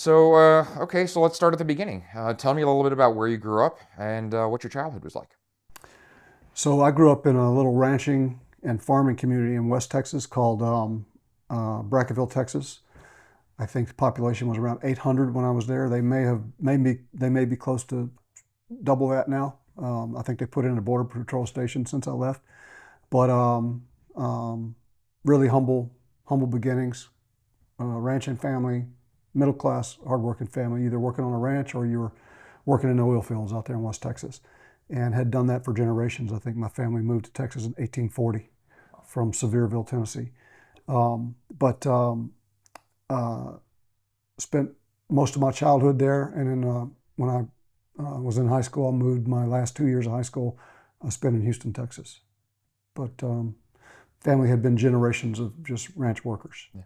Okay, so let's start at the beginning. Tell me a little bit about where you grew up and what your childhood was like. So I grew up in a little ranching and farming community in West Texas called Brackettville, Texas. I think the population was around 800 when I was there. They may be close to double that now. I think they put in a border patrol station since I left. But um, really humble beginnings. Ranching family, middle class, hardworking family. Either working on a ranch or you were working in the oil fields out there in West Texas, and had done that for generations. I think my family moved to Texas in 1840 from Sevierville, Tennessee. But uh, Spent most of my childhood there, and then when I was in high school, I moved my last 2 years of high school. I spent in Houston, Texas. But family had been generations of just ranch workers. Yeah.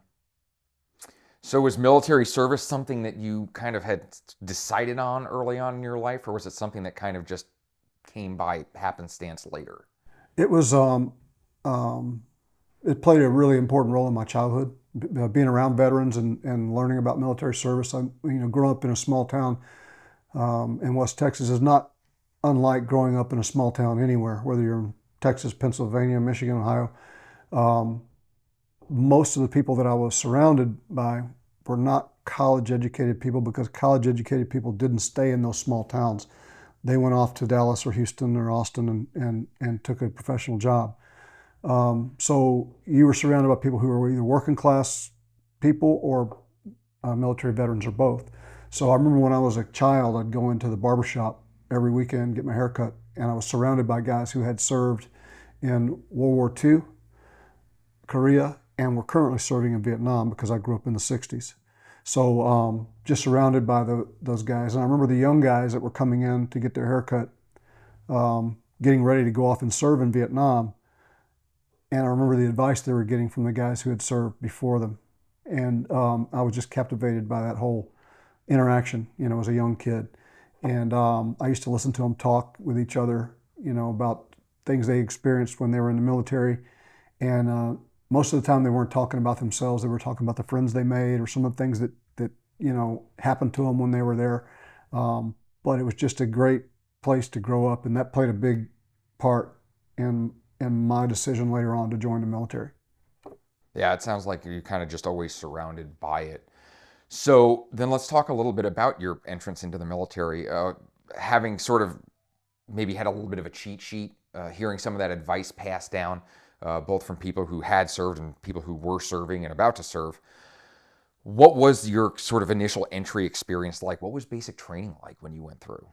So was military service something that you kind of had decided on early on in your life, or was it something that kind of just came by happenstance later? It was um, it played a really important role in my childhood. Being around veterans and learning about military service. Growing up in a small town in West Texas is not unlike growing up in a small town anywhere, whether you're in Texas, Pennsylvania, Michigan, Ohio. Um, Most of the people that I was surrounded by were not college educated people, because college educated people didn't stay in those small towns. They went off to Dallas or Houston or Austin and took a professional job. So you were surrounded by people who were either working class people or military veterans or both. So I remember when I was a child, I'd go into the barber shop every weekend, get my hair cut, and I was surrounded by guys who had served in World War II, Korea, and were currently serving in Vietnam, because I grew up in the 60s. So just surrounded by those guys. And I remember the young guys that were coming in to get their hair cut, getting ready to go off and serve in Vietnam. And I remember the advice they were getting from the guys who had served before them. And I was just captivated by that whole interaction, as a young kid. And I used to listen to them talk with each other, about things they experienced when they were in the military. And most of the time they weren't talking about themselves. They were talking about the friends they made or some of the things that happened to them when they were there. But it was just a great place to grow up, and that played a big part in my decision later on to join the military. Yeah, it sounds like you kind of just always surrounded by it. So then let's talk a little bit about your entrance into the military. Having sort of maybe had a little bit of a cheat sheet, hearing some of that advice passed down, both from people who had served and people who were serving and about to serve. What was your sort of initial entry experience like? What was basic training like when you went through?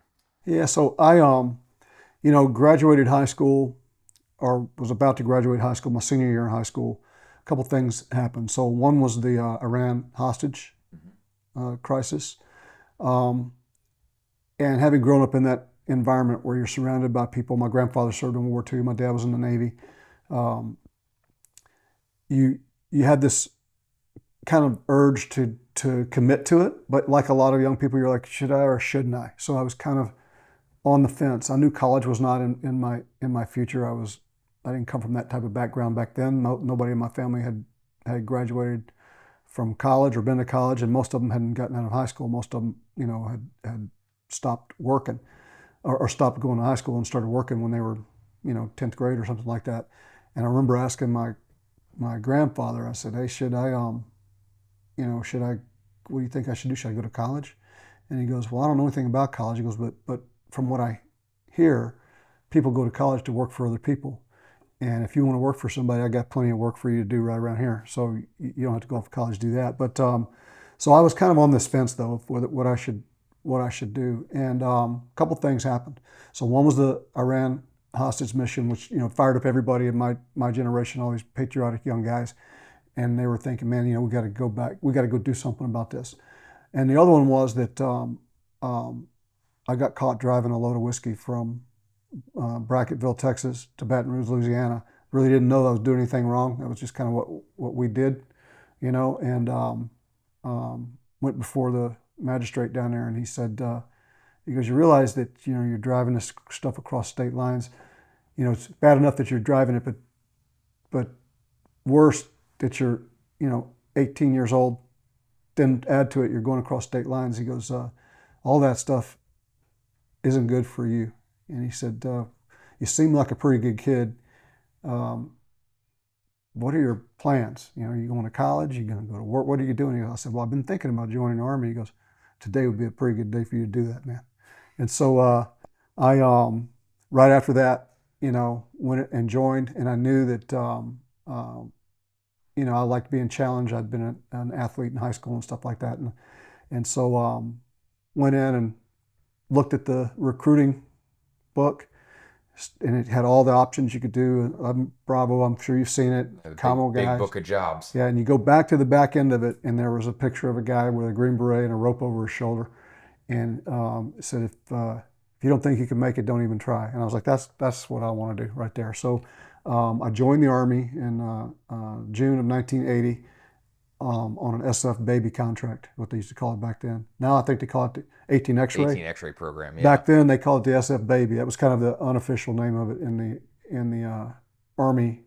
Yeah, so I graduated high school, or was about to graduate high school, my senior year in high school. A couple things happened. So one was the Iran hostage crisis. Um, and having grown up in that environment where you're surrounded by people, my grandfather served in World War II, my dad was in the Navy. Um, you you had this kind of urge to commit to it, but like a lot of young people, you're like, should I or shouldn't I? So I was kind of on the fence. I knew college was not in my future. I didn't come from that type of background back then. Nobody in my family had graduated from college or been to college, and most of them hadn't gotten out of high school. Most of them, had stopped working, or stopped going to high school and started working when they were, 10th grade or something like that. And I remember asking my grandfather, I said, "Hey, should I, what do you think I should do? Should I go to college?" And he goes, "Well, I don't know anything about college." He goes, but from what I hear, people go to college to work for other people. And if you want to work for somebody, I got plenty of work for you to do right around here. So you don't have to go off to college to do that. But so I was kind of on this fence though of what I should do. And a couple things happened. So one was the Iran hostage mission, which fired up everybody in my generation, all these patriotic young guys, and they were thinking, man, we got to go back, we got to go do something about this. And the other one was that I got caught driving a load of whiskey from Brackettville, Texas to Baton Rouge, Louisiana. Really didn't know I was doing anything wrong. That was just kind of what we did, and went before the magistrate down there, and he said, he goes, "You realize that, you're driving this stuff across state lines. It's bad enough that you're driving it, but worse that you're, 18 years old then add to it, you're going across state lines. He goes, all that stuff isn't good for you. And he said, you seem like a pretty good kid. Um, what are your plans? You know, are you going to college? Are you going to go to work? What are you doing? I said, well, I've been thinking about joining the Army. He goes, today would be a pretty good day for you to do that, man. And so I, right after that, you know, went and joined, and I knew that, you know, I liked being challenged. I'd been an athlete in high school and stuff like that. And so went in and looked at the recruiting book, and it had all the options you could do. Bravo, I'm sure you've seen it. The Camo big guys. book of jobs. Yeah, and you go back to the back end of it, and there was a picture of a guy with a green beret and a rope over his shoulder, and it said, if you don't think you can make it, don't even try. And I was like, that's what I want to do right there. So I joined the Army in June of 1980 on an SF baby contract, what they used to call it back then. Now I think they call it the 18 X-ray. 18 X-ray program. Yeah. Back then they called it the SF baby. That was kind of the unofficial name of it in the Army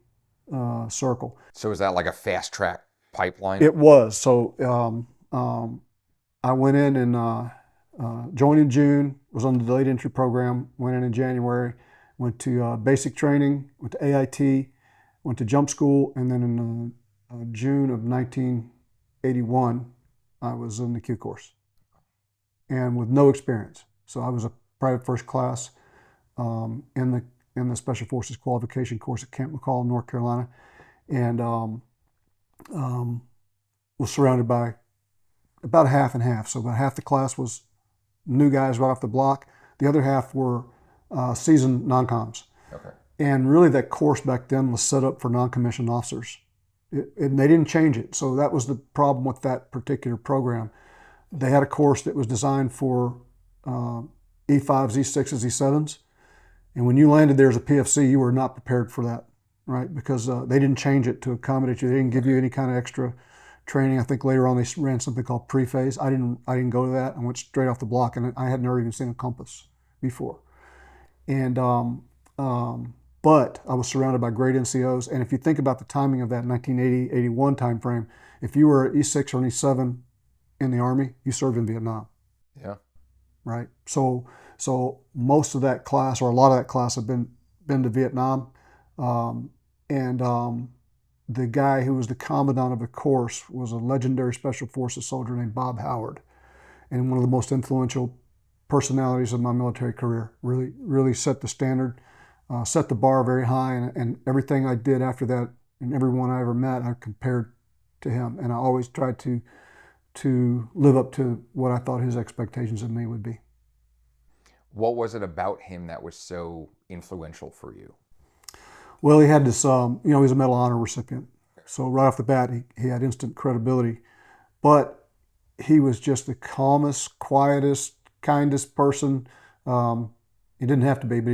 circle. So is that like a fast track pipeline? It was. So I went in and joined in June, was on the delayed entry program, went in January, went to basic training, went to AIT, went to jump school, and then in June of 1981, I was in the Q course, and with no experience. So I was a private first class in the Special Forces qualification course at Camp McCall, North Carolina, and was surrounded by about half and half. So about half the class was new guys right off the block. The other half were seasoned non-coms. Okay. And really that course back then was set up for non-commissioned officers. And they didn't change it. So that was the problem with that particular program. They had a course that was designed for E5s, E6s, E7s. And when you landed there as a PFC, you were not prepared for that, right? Because they didn't change it to accommodate you. They didn't give you any kind of extra training. I think later on they ran something called pre-phase. I didn't go to that. I went straight off the block, and I had never even seen a compass before. And but I was surrounded by great NCOs. And if you think about the timing of that 1980-81 timeframe, if you were an E6 or an E7 in the Army, you served in Vietnam. Yeah. Right. So most of that class, or a lot of that class, have been to Vietnam, and the guy who was the commandant of the course was a legendary Special Forces soldier named Bob Howard, and one of the most influential personalities of my military career. Really set the standard, set the bar very high, and everything I did after that, and everyone I ever met, I compared to him, and I always tried to live up to what I thought his expectations of me would be. What was it about him that was so influential for you? Well, he had this, you know, he's a Medal of Honor recipient. So right off the bat, he had instant credibility. But he was just the calmest, quietest, kindest person. He didn't have to be, but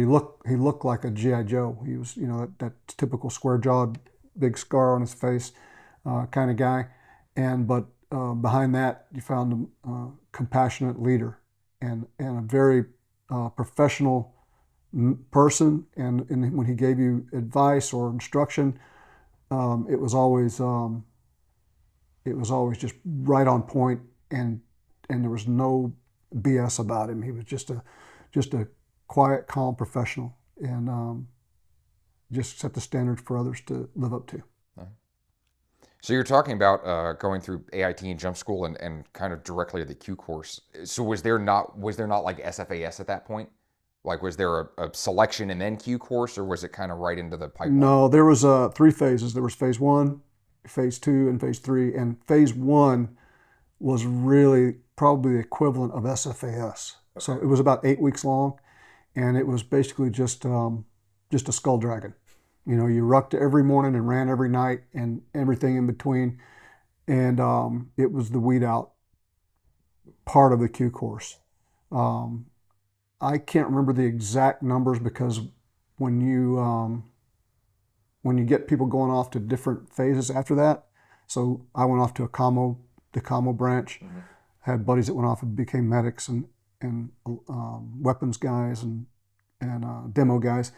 he looked like a G.I. Joe. He was, you know, that typical square-jawed, big scar on his face kind of guy. But behind that, you found a compassionate leader and a very professional person, and when he gave you advice or instruction, it was always just right on point, and there was no BS about him. He was just a quiet, calm professional, and just set the standard for others to live up to. So you're talking about going through AIT and jump school and kind of directly to the Q course. So was there not like SFAS at that point? Like, was there a selection and then Q course, or was it kind of right into the pipeline? No, there was 3 phases. There was phase 1, phase 2, and phase 3. And phase 1 was really probably the equivalent of SFAS. Okay. So it was about 8 weeks long, and it was basically just a skull dragon. You know, you rucked every morning and ran every night and everything in between. And it was the weed out part of the Q course. I can't remember the exact numbers, because when you get people going off to different phases after that, so I went off to the commo branch, mm-hmm. had buddies that went off and became medics and weapons guys and demo guys.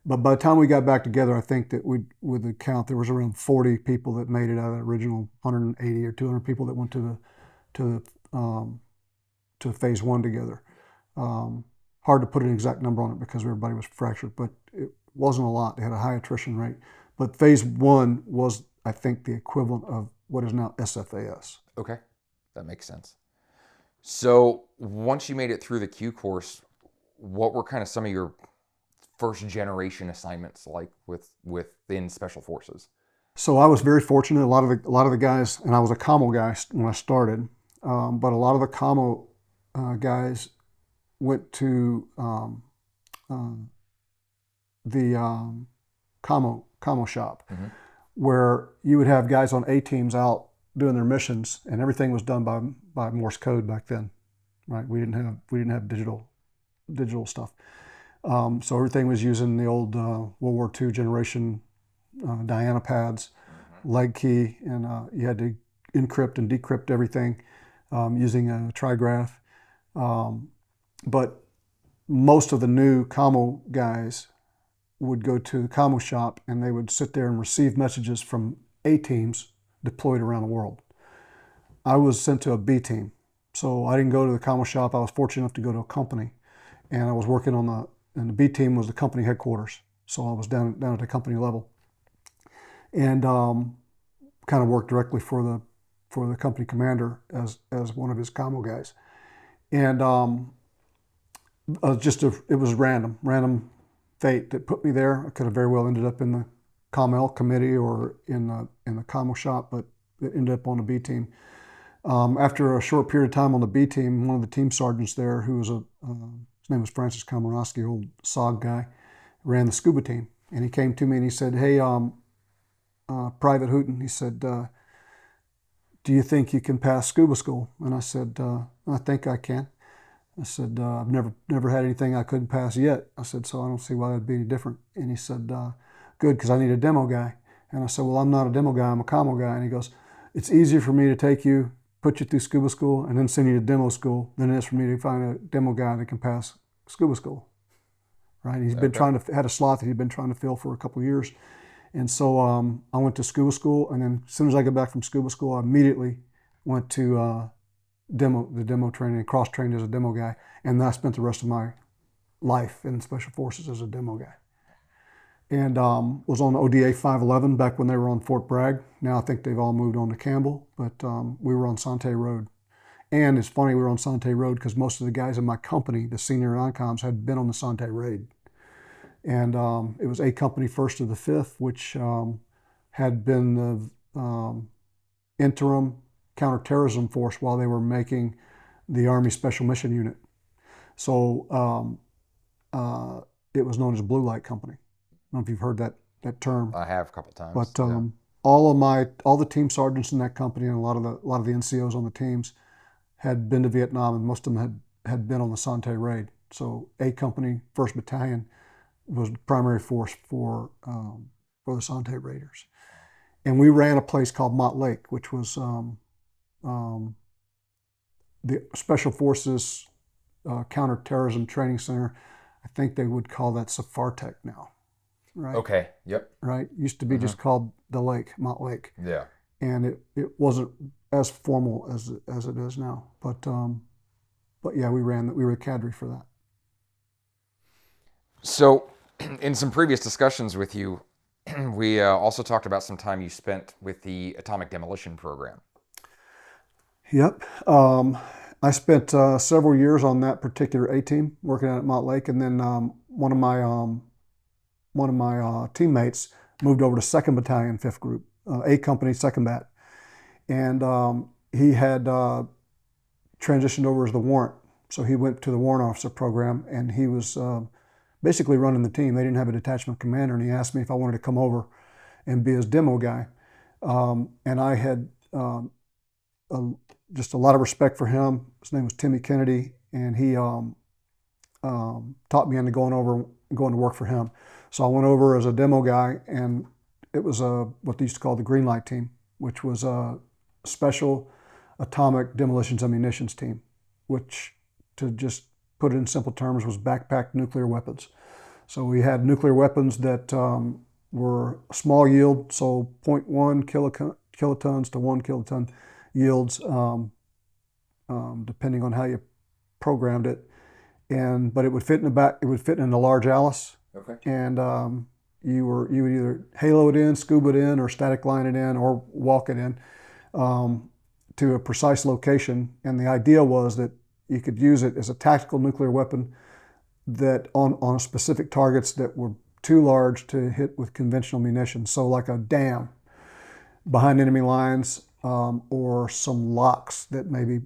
But by the time we got back together, I think that with the count, there was around 40 people that made it out of the original 180 or 200 people that went to to um, to phase one together. Um, Hard to put an exact number on it because everybody was fractured, but it wasn't a lot. They had a high attrition rate. But phase one was, I think, the equivalent of what is now SFAS. Okay, that makes sense. So once you made it through the Q course, what were kind of some of your first generation assignments like within Special Forces? So I was very fortunate. A lot of the guys, and I was a commo guy when I started, but a lot of the commo guys went to the commo shop, Mm-hmm. where you would have guys on A teams out doing their missions, and everything was done by Morse code back then, right? We didn't have digital stuff, so everything was using the old World War II generation Diana pads, leg key, and you had to encrypt and decrypt everything using a trigraph. But most of the new commo guys would go to the commo shop and they would sit there and receive messages from A teams deployed around the world. I was sent to a B team, so I didn't go to the commo shop. I was fortunate enough to go to a company, and I was working and the B team was the company headquarters, so I was down at the company level, and kind of worked directly for the company commander as one of his commo guys, and it was random fate that put me there. I could have very well ended up in the ComL committee or in the commo shop, but it ended up on the B team. After a short period of time on the B team, one of the team sergeants there, who was his name was Francis Komorowski, old SOG guy, ran the scuba team, and he came to me and he said, "Hey, Private Hooten," he said, "do you think you can pass scuba school?" And I said, "I think I can." I said, "I've never had anything I couldn't pass yet." I said, "So I don't see why that'd be any different." And he said, "Good, because I need a demo guy." And I said, "Well, I'm not a demo guy, I'm a commo guy." And he goes, "It's easier for me to take you, put you through scuba school, and then send you to demo school than it is for me to find a demo guy that can pass scuba school." Right? He's been Okay. had a slot that he'd been trying to fill for a couple of years. And so I went to scuba school, and then as soon as I got back from scuba school, I immediately went to the demo training and cross trained as a demo guy, and then I spent the rest of my life in Special Forces as a demo guy. And was on ODA 511 back when they were on Fort Bragg. Now I think they've all moved on to Campbell, but we were on Sante Road. And it's funny we were on Sante Road because most of the guys in my company, the senior non-coms, had been on the Sante raid. And it was A Company 1st of the 5th, which had been the interim counterterrorism force while they were making the Army Special Mission Unit. So it was known as Blue Light Company. I don't know if you've heard that term, I have a couple times. but Yeah. all the team sergeants in that company and a lot of the NCOs on the teams had been to Vietnam, and most of them had been on the Sante raid. So A Company, 1st Battalion, was the primary force for the Sante Raiders. And we ran a place called Mott Lake, which was the Special Forces Counterterrorism Training Center. I think they would call that SFARTEC now, right? Okay. Yep. Right? Used to be just called the Lake, Mott Lake. Yeah. And it wasn't as formal as it is now. But yeah, we were the cadre for that. So, in some previous discussions with you, we also talked about some time you spent with the atomic demolition program. Yep. I spent several years on that particular A team working at Mott Lake, and then one of my teammates moved over to 2nd Battalion, 5th Group, A Company, 2nd Bat, and he had transitioned over as the warrant. So he went to the warrant officer program, and he was basically running the team. They didn't have a detachment commander, and he asked me if I wanted to come over and be his demo guy. And I had just a lot of respect for him. His name was Timmy Kennedy, and he taught me into going to work for him. So I went over as a demo guy, and it was what they used to call the Green Light Team, which was a special atomic demolitions and munitions team, which, to just put it in simple terms, was backpacked nuclear weapons. So we had nuclear weapons that were small yield, so 0.1 kilotons to 1 kiloton yields, depending on how you programmed it. But it would fit in the back. It would fit in a large Alice, Okay. and you would either halo it in, scuba it in, or static line it in, or walk it in to a precise location. And the idea was that you could use it as a tactical nuclear weapon that on specific targets that were too large to hit with conventional munitions. So like a dam behind enemy lines, or some locks that maybe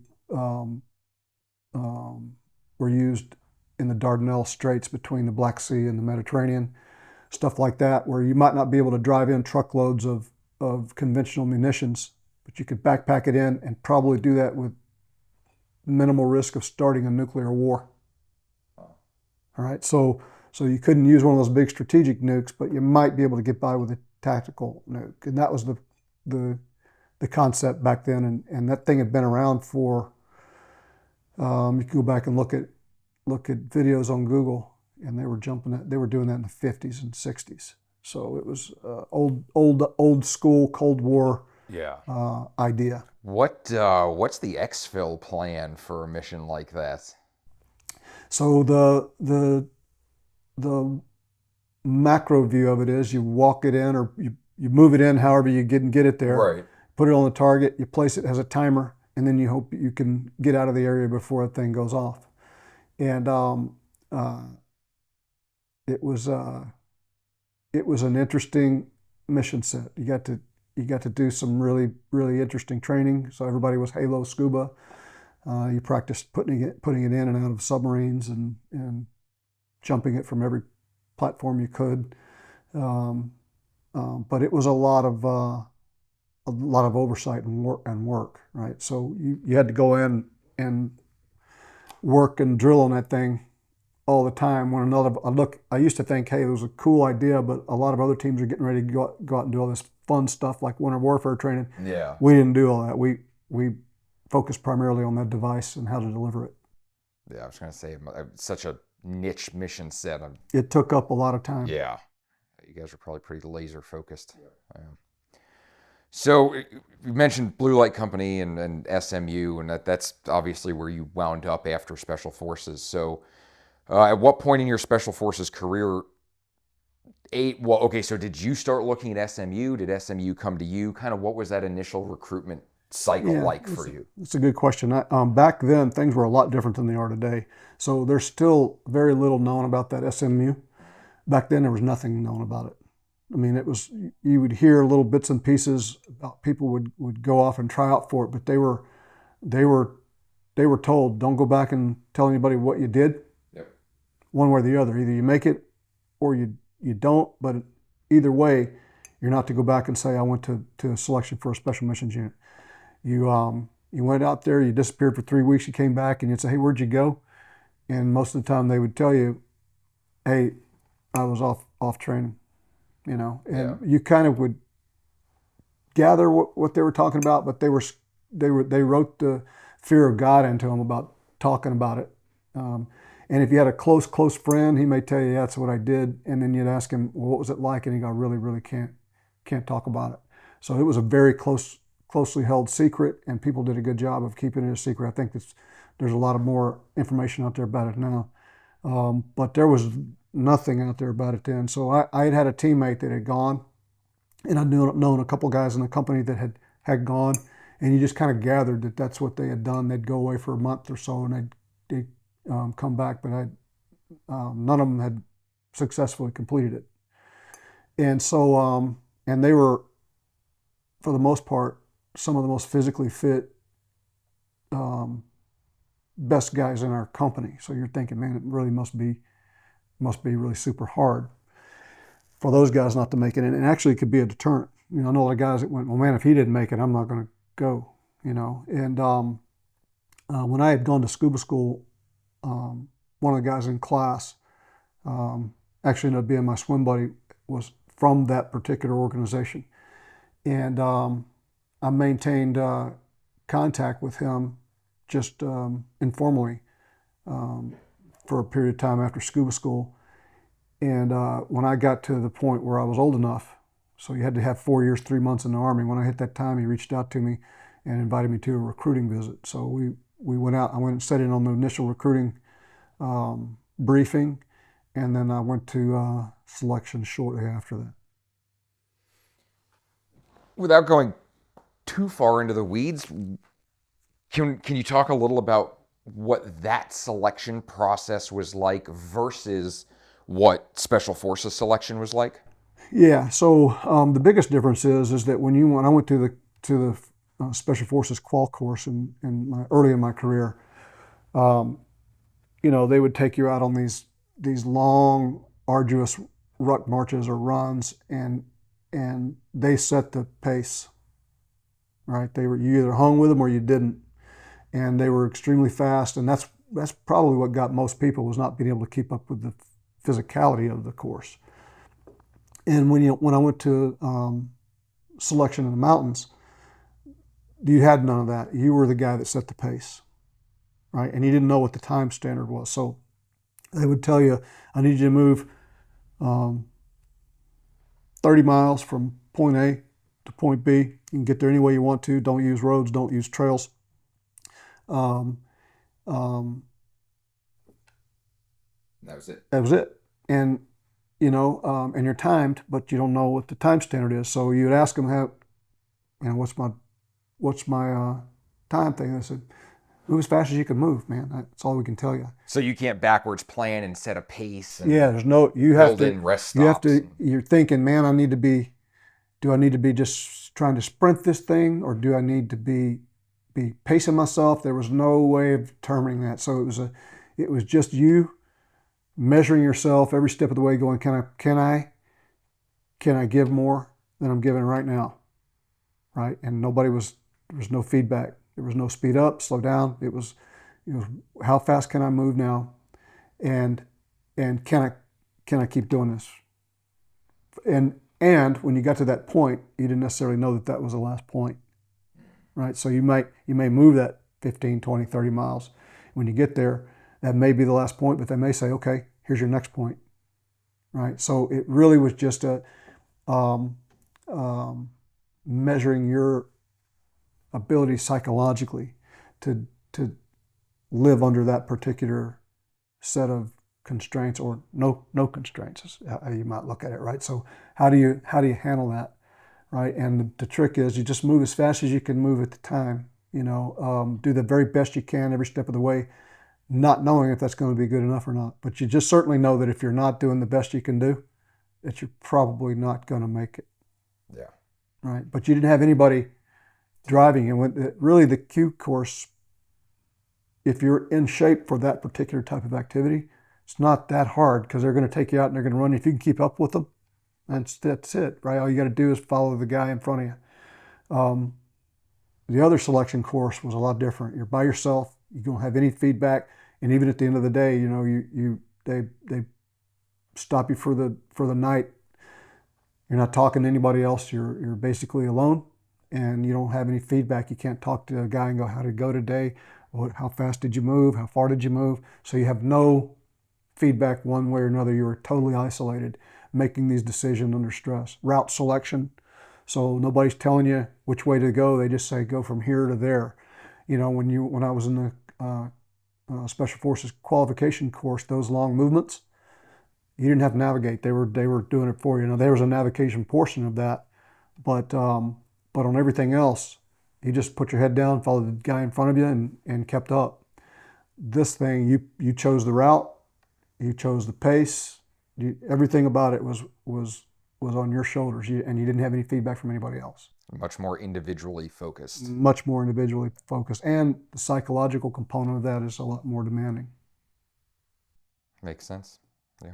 were used in the Dardanelles Straits between the Black Sea and the Mediterranean, stuff like that, where you might not be able to drive in truckloads of conventional munitions, but you could backpack it in and probably do that with minimal risk of starting a nuclear war. All right, so you couldn't use one of those big strategic nukes, but you might be able to get by with a tactical nuke, and that was the concept back then. And that thing had been around for. You can go back and look at videos on Google, and they were doing that in the 50s and 60s. So it was old school Cold War idea. What's the exfil plan for a mission like that? So the macro view of it is you walk it in, or you move it in however you get it there. Right. Put it on the target, you place it as a timer, and then you hope you can get out of the area before that thing goes off. And it was an interesting mission set. You got to do some really interesting training. So everybody was halo scuba. You practiced putting it in and out of submarines and jumping it from every platform you could. But it was a lot of oversight and work, right? So you had to go in and work and drill on that thing all the time. I used to think, hey, it was a cool idea, but a lot of other teams are getting ready to go out and do all this fun stuff like winter warfare training. Yeah. We didn't do all that. We focused primarily on that device and how to deliver it. Yeah, I was going to say, such a niche mission set. It took up a lot of time. Yeah. You guys are probably pretty laser focused. Yeah. So you mentioned Blue Light Company and SMU, and that's obviously where you wound up after Special Forces. So at what point in your Special Forces career, so did you start looking at SMU? Did SMU come to you? Kind of what was that initial recruitment cycle like for you? It's a good question. Back then, things were a lot different than they are today. So there's still very little known about that SMU. Back then, there was nothing known about it. I mean, you would hear little bits and pieces about people would go off and try out for it, but they were told, don't go back and tell anybody what you did. Yep. One way or the other. Either you make it or you don't, but either way, you're not to go back and say, I went to a selection for a special missions unit. You went out there, you disappeared for 3 weeks, you came back, and you'd say, hey, where'd you go? And most of the time they would tell you, hey, I was off training. And you kind of would gather what they were talking about, but they wrote the fear of God into them about talking about it. And if you had a close friend, he may tell you, that's what I did. And then you'd ask him, well, what was it like? And he go, really can't talk about it. So it was a very closely held secret, and people did a good job of keeping it a secret. I think there's a lot of more information out there about it now. But there was nothing out there about it then. So I had a teammate that had gone, and I'd known a couple guys in the company that had gone, and you just kind of gathered that that's what they had done. They'd go away for a month or so, and they'd come back, but none of them had successfully completed it. And so, and they were, for the most part, some of the most physically fit, best guys in our company. So you're thinking, man, it really must be really super hard for those guys not to make it. And actually it could be a deterrent. I know a lot of guys that went, well, man, if he didn't make it, I'm not going to go, And when I had gone to scuba school, one of the guys in class actually ended up being my swim buddy, was from that particular organization. And I maintained contact with him just informally for a period of time after scuba school. And when I got to the point where I was old enough, so you had to have 4 years, 3 months in the Army. When I hit that time, he reached out to me and invited me to a recruiting visit. So we went out. I went and sat in on the initial recruiting briefing, and then I went to selection shortly after that. Without going too far into the weeds, can you talk a little about what that selection process was like versus what Special Forces selection was like? Yeah. So the biggest difference is that when I went to the Special Forces qual course early in my career, um, they would take you out on these long, arduous ruck marches or runs, and they set the pace. Right? You either hung with them or you didn't, and they were extremely fast, and that's probably what got most people, was not being able to keep up with the physicality of the course. And when I went to selection in the mountains, you had none of that. You were the guy that set the pace, right? And you didn't know what the time standard was. So they would tell you, I need you to move um, 30 miles from point A to point B. You can get there any way you want to. Don't use roads. Don't use trails. Um, um, That was it. that was it. And and you're timed, but you don't know what the time standard is. So you'd ask them, what's my time thing? And I said, move as fast as you can move, man. That's all we can tell you. So you can't backwards plan and set a pace and Yeah, you have build to, in rest you have stops. to, you're thinking, man, do I need to be just trying to sprint this thing, or do I need to be pacing myself? There was no way of determining that. So it was just you measuring yourself every step of the way, going, can I give more than I'm giving right now, right? And there was no feedback. There was no speed up, slow down. It was, how fast can I move now, and can I keep doing this? And when you got to that point, you didn't necessarily know that was the last point, right? So you may move that 15, 20, 30 miles. When you get there, that may be the last point, but they may say, okay, here's your next point, right? So it really was just um, measuring your ability psychologically to live under that particular set of constraints, or no constraints is how you might look at it, right? So how do you handle that, right? And the trick is, you just move as fast as you can move at the time. Do the very best you can every step of the way, not knowing if that's going to be good enough or not. But you just certainly know that if you're not doing the best you can do, that you're probably not going to make it. Yeah. Right. But you didn't have anybody driving, and really the Q course, if you're in shape for that particular type of activity, it's not that hard, because they're going to take you out and they're going to run you. If you can keep up with them, that's it, right? All you got to do is follow the guy in front of you. The other selection course was a lot different. You're by yourself. You don't have any feedback, and even at the end of the day, they stop you for the night. You're not talking to anybody else. You're basically alone, and you don't have any feedback. You can't talk to a guy and go, how did it go today? How fast did you move? How far did you move? So you have no feedback one way or another. You are totally isolated, making these decisions under stress. Route selection. So nobody's telling you which way to go. They just say, go from here to there. When I was in the Special Forces qualification course, those long movements, you didn't have to navigate. They were doing it for you. Now, there was a navigation portion of that, but on everything else, you just put your head down, followed the guy in front of you, and kept up. This thing, you chose the route, you chose the pace, everything about it was on your shoulders, and you didn't have any feedback from anybody else. Much more individually focused. Much more individually focused, and the psychological component of that is a lot more demanding. Makes sense. Yeah.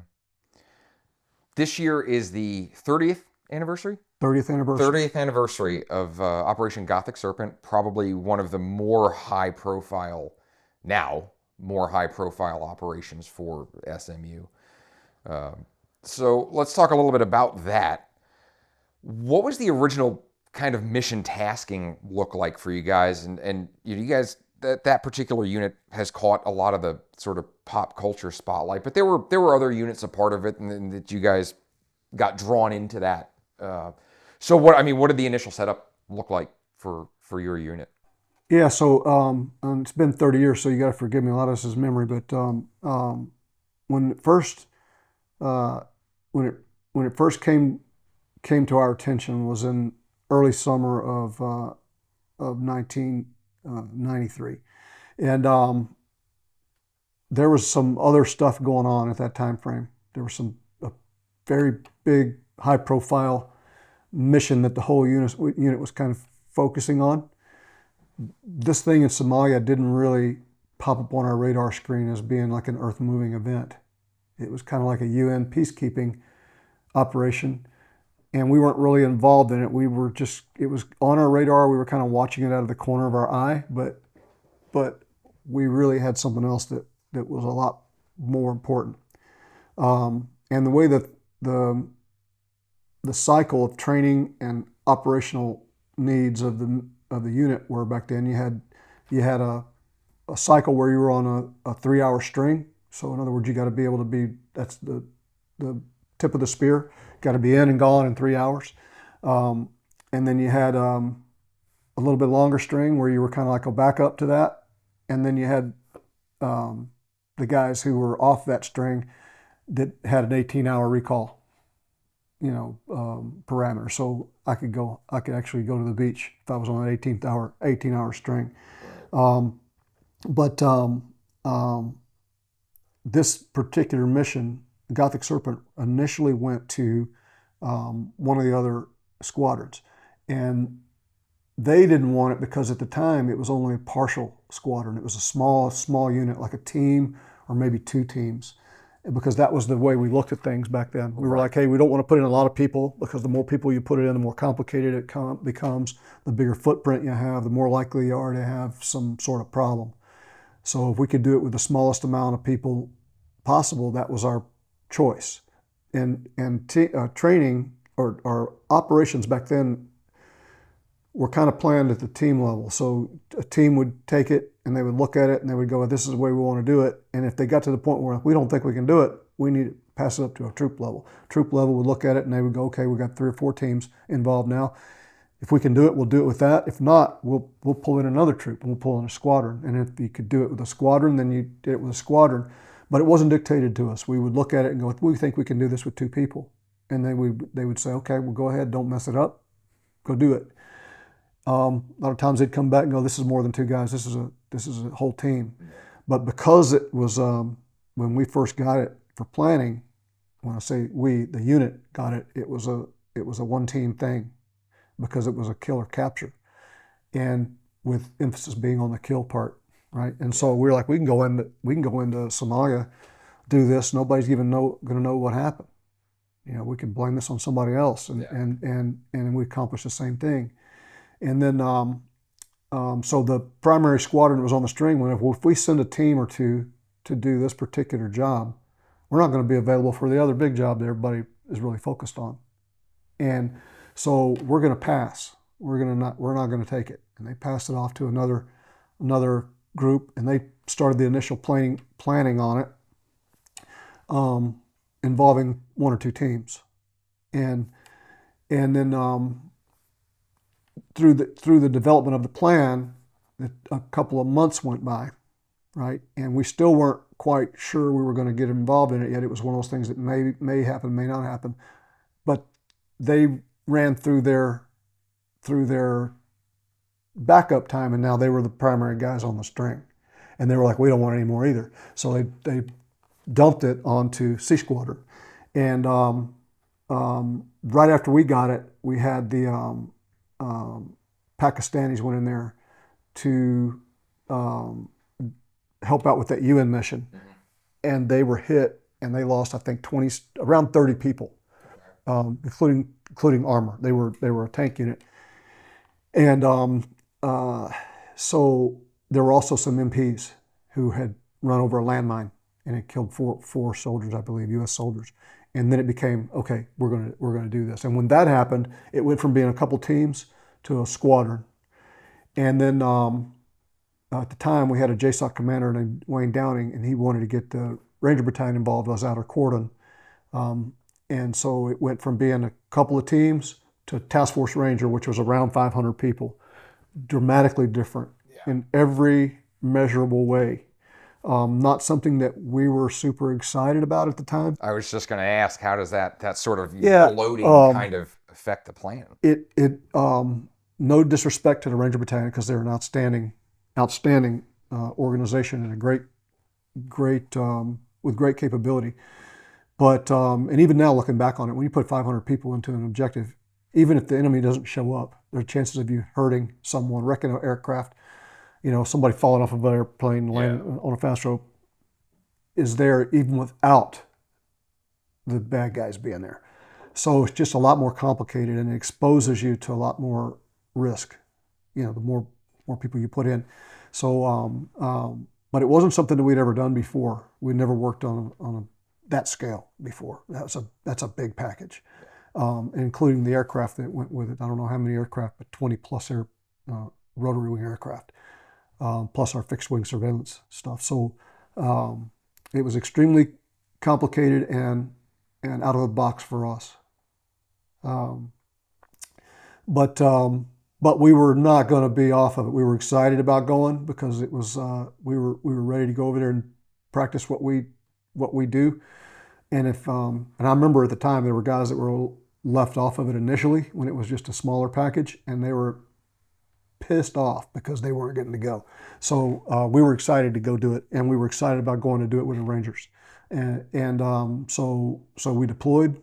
This year is the 30th anniversary? 30th anniversary. 30th anniversary of Operation Gothic Serpent, probably one of the more high profile operations for SMU. So let's talk a little bit about that. What was the original kind of mission tasking look like for you guys? And you guys, that particular unit has caught a lot of the sort of pop culture spotlight, but there were other units a part of it, and that you guys got drawn into that. So what did the initial setup look like for your unit? Yeah, so it's been 30 years, so you got to forgive me. A lot of this is memory, but when it first uh, when it when it first came to our attention was in early summer of 1993, and there was some other stuff going on at that time frame. There was some a very big, high profile mission that the whole unit was kind of focusing on. This thing in Somalia didn't really pop up on our radar screen as being like an earth moving event. It was kind of like a UN peacekeeping operation, and we weren't really involved in it. We were just, it was on our radar. We were kind of watching it out of the corner of our eye, but we really had something else that was a lot more important. And the way that the the cycle of training and operational needs of the unit were back then, you had a cycle where you were on a 3 hour string. So in other words, you got to be able to be, that's the tip of the spear, got to be in and gone in 3 hours. And then you had a little bit longer string where you were kind of like a backup to that. And then you had the guys who were off that string that had an 18-hour recall, parameter. So I could actually go to the beach if I was on an 18-hour string. But this particular mission, Gothic Serpent, initially went to one of the other squadrons, and they didn't want it because at the time it was only a partial squadron. It was a small unit, like a team or maybe two teams, because that was the way we looked at things back then. We were like, hey, we don't want to put in a lot of people, because the more people you put it in, the more complicated it becomes. The bigger footprint you have, the more likely you are to have some sort of problem. So if we could do it with the smallest amount of people possible, that was our choice. And training or operations back then were kind of planned at the team level. So a team would take it and they would look at it and they would go, this is the way we want to do it. And if they got to the point where we don't think we can do it, we need to pass it up to a troop level. Troop level would look at it and they would go, okay, we've got 3 or 4 teams involved now. If we can do it, we'll do it with that. If not, we'll pull in another troop and we'll pull in a squadron. And if you could do it with a squadron, then you did it with a squadron. But it wasn't dictated to us. We would look at it and go, we think we can do this with 2 people. And then they would say, okay, well, go ahead, don't mess it up, go do it. A lot of times they'd come back and go, this is more than 2 guys, this is a whole team. But because it was, when we first got it for planning, when I say we, the unit got it, it was a one team thing, because it was a kill or capture, and with emphasis being on the kill part, right? And so we were like, we can go into Somalia, do this. Nobody's even going to know what happened. We can blame this on somebody else, and we accomplished the same thing. And then so the primary squadron was on the string. When if we send a team or 2 to do this particular job, we're not going to be available for the other big job that everybody is really focused on, and so we're going to pass. We're not going to take it. And they passed it off to another group, and they started the initial planning on it, involving 1 or 2 teams, and then through the development of the plan, a couple of months went by, right, and we still weren't quite sure we were going to get involved in it yet. It was one of those things that may happen, may not happen, but they ran through their backup time, and now they were the primary guys on the string, and they were like, we don't want any more either. So they dumped it onto C Squadron, and right after we got it, we had the Pakistanis went in there to help out with that UN mission, and they were hit, and they lost, I think, around 30 people, including armor. They were a tank unit, and so there were also some MPs who had run over a landmine, and it killed four soldiers, I believe, U.S. soldiers. And then it became, okay, we're gonna do this. And when that happened, it went from being a couple teams to a squadron. And then at the time, we had a JSOC commander named Wayne Downing, and he wanted to get the Ranger Battalion involved. I was outer cordon. And so it went from being a couple of teams to Task Force Ranger, which was around 500 people. Dramatically different. Yeah. Yeah. in every measurable way. Not something that we were super excited about at the time. I was just going to ask, how does that sort of Yeah, bloating kind of affect the plan? no disrespect to the Ranger Battalion because they're an outstanding organization and a great with great capability. But and even now, looking back on it, when you put 500 people into an objective, even if the enemy doesn't show up, there are chances of you hurting someone, wrecking an aircraft, somebody falling off of an airplane, landing on a fast rope, is there even without the bad guys being there. So it's just a lot more complicated, and it exposes you to a lot more risk. The more people you put in. So, but it wasn't something that we'd ever done before. We'd never worked on that scale before. That's a big package, including the aircraft that went with it. I don't know how many aircraft, but 20 plus rotary wing aircraft, plus our fixed wing surveillance stuff. So it was extremely complicated and out of the box for us. But we were not going to be off of it. We were excited about going because it was we were ready to go over there and practice what we do. And I remember at the time there were guys that were left off of it initially when it was just a smaller package, and they were pissed off because they weren't getting to go. So we were excited to go do it, and we were excited about going to do it with the Rangers. So we deployed.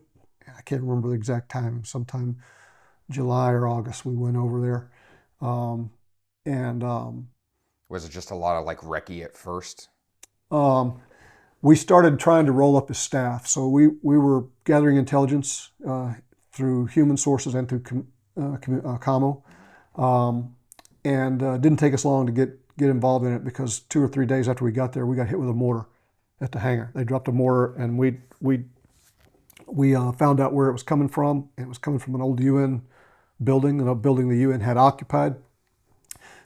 I can't remember the exact time. Sometime July or August we went over there. Was it just a lot of like recce at first? We started trying to roll up the staff. So we were gathering intelligence through human sources and through commo. Didn't take us long to get involved in it because 2 or 3 days after we got there, we got hit with a mortar at the hangar. They dropped a mortar, and we found out where it was coming from. It was coming from an old UN building, a building the UN had occupied.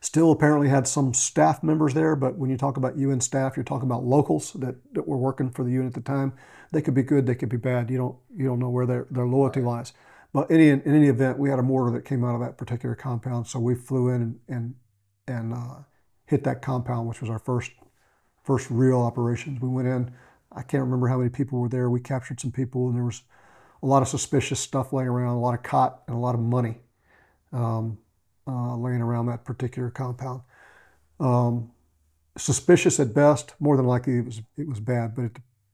Still apparently had some staff members there, but when you talk about UN staff, you're talking about locals that were working for the UN at the time. They could be good, they could be bad. You don't know where their loyalty lies. But in any event, we had a mortar that came out of that particular compound, so we flew in and hit that compound, which was our first real operations. We went in. I can't remember how many people were there. We captured some people, and there was a lot of suspicious stuff laying around, a lot of cot and a lot of money laying around that particular compound. Suspicious at best. More than likely, it was bad. But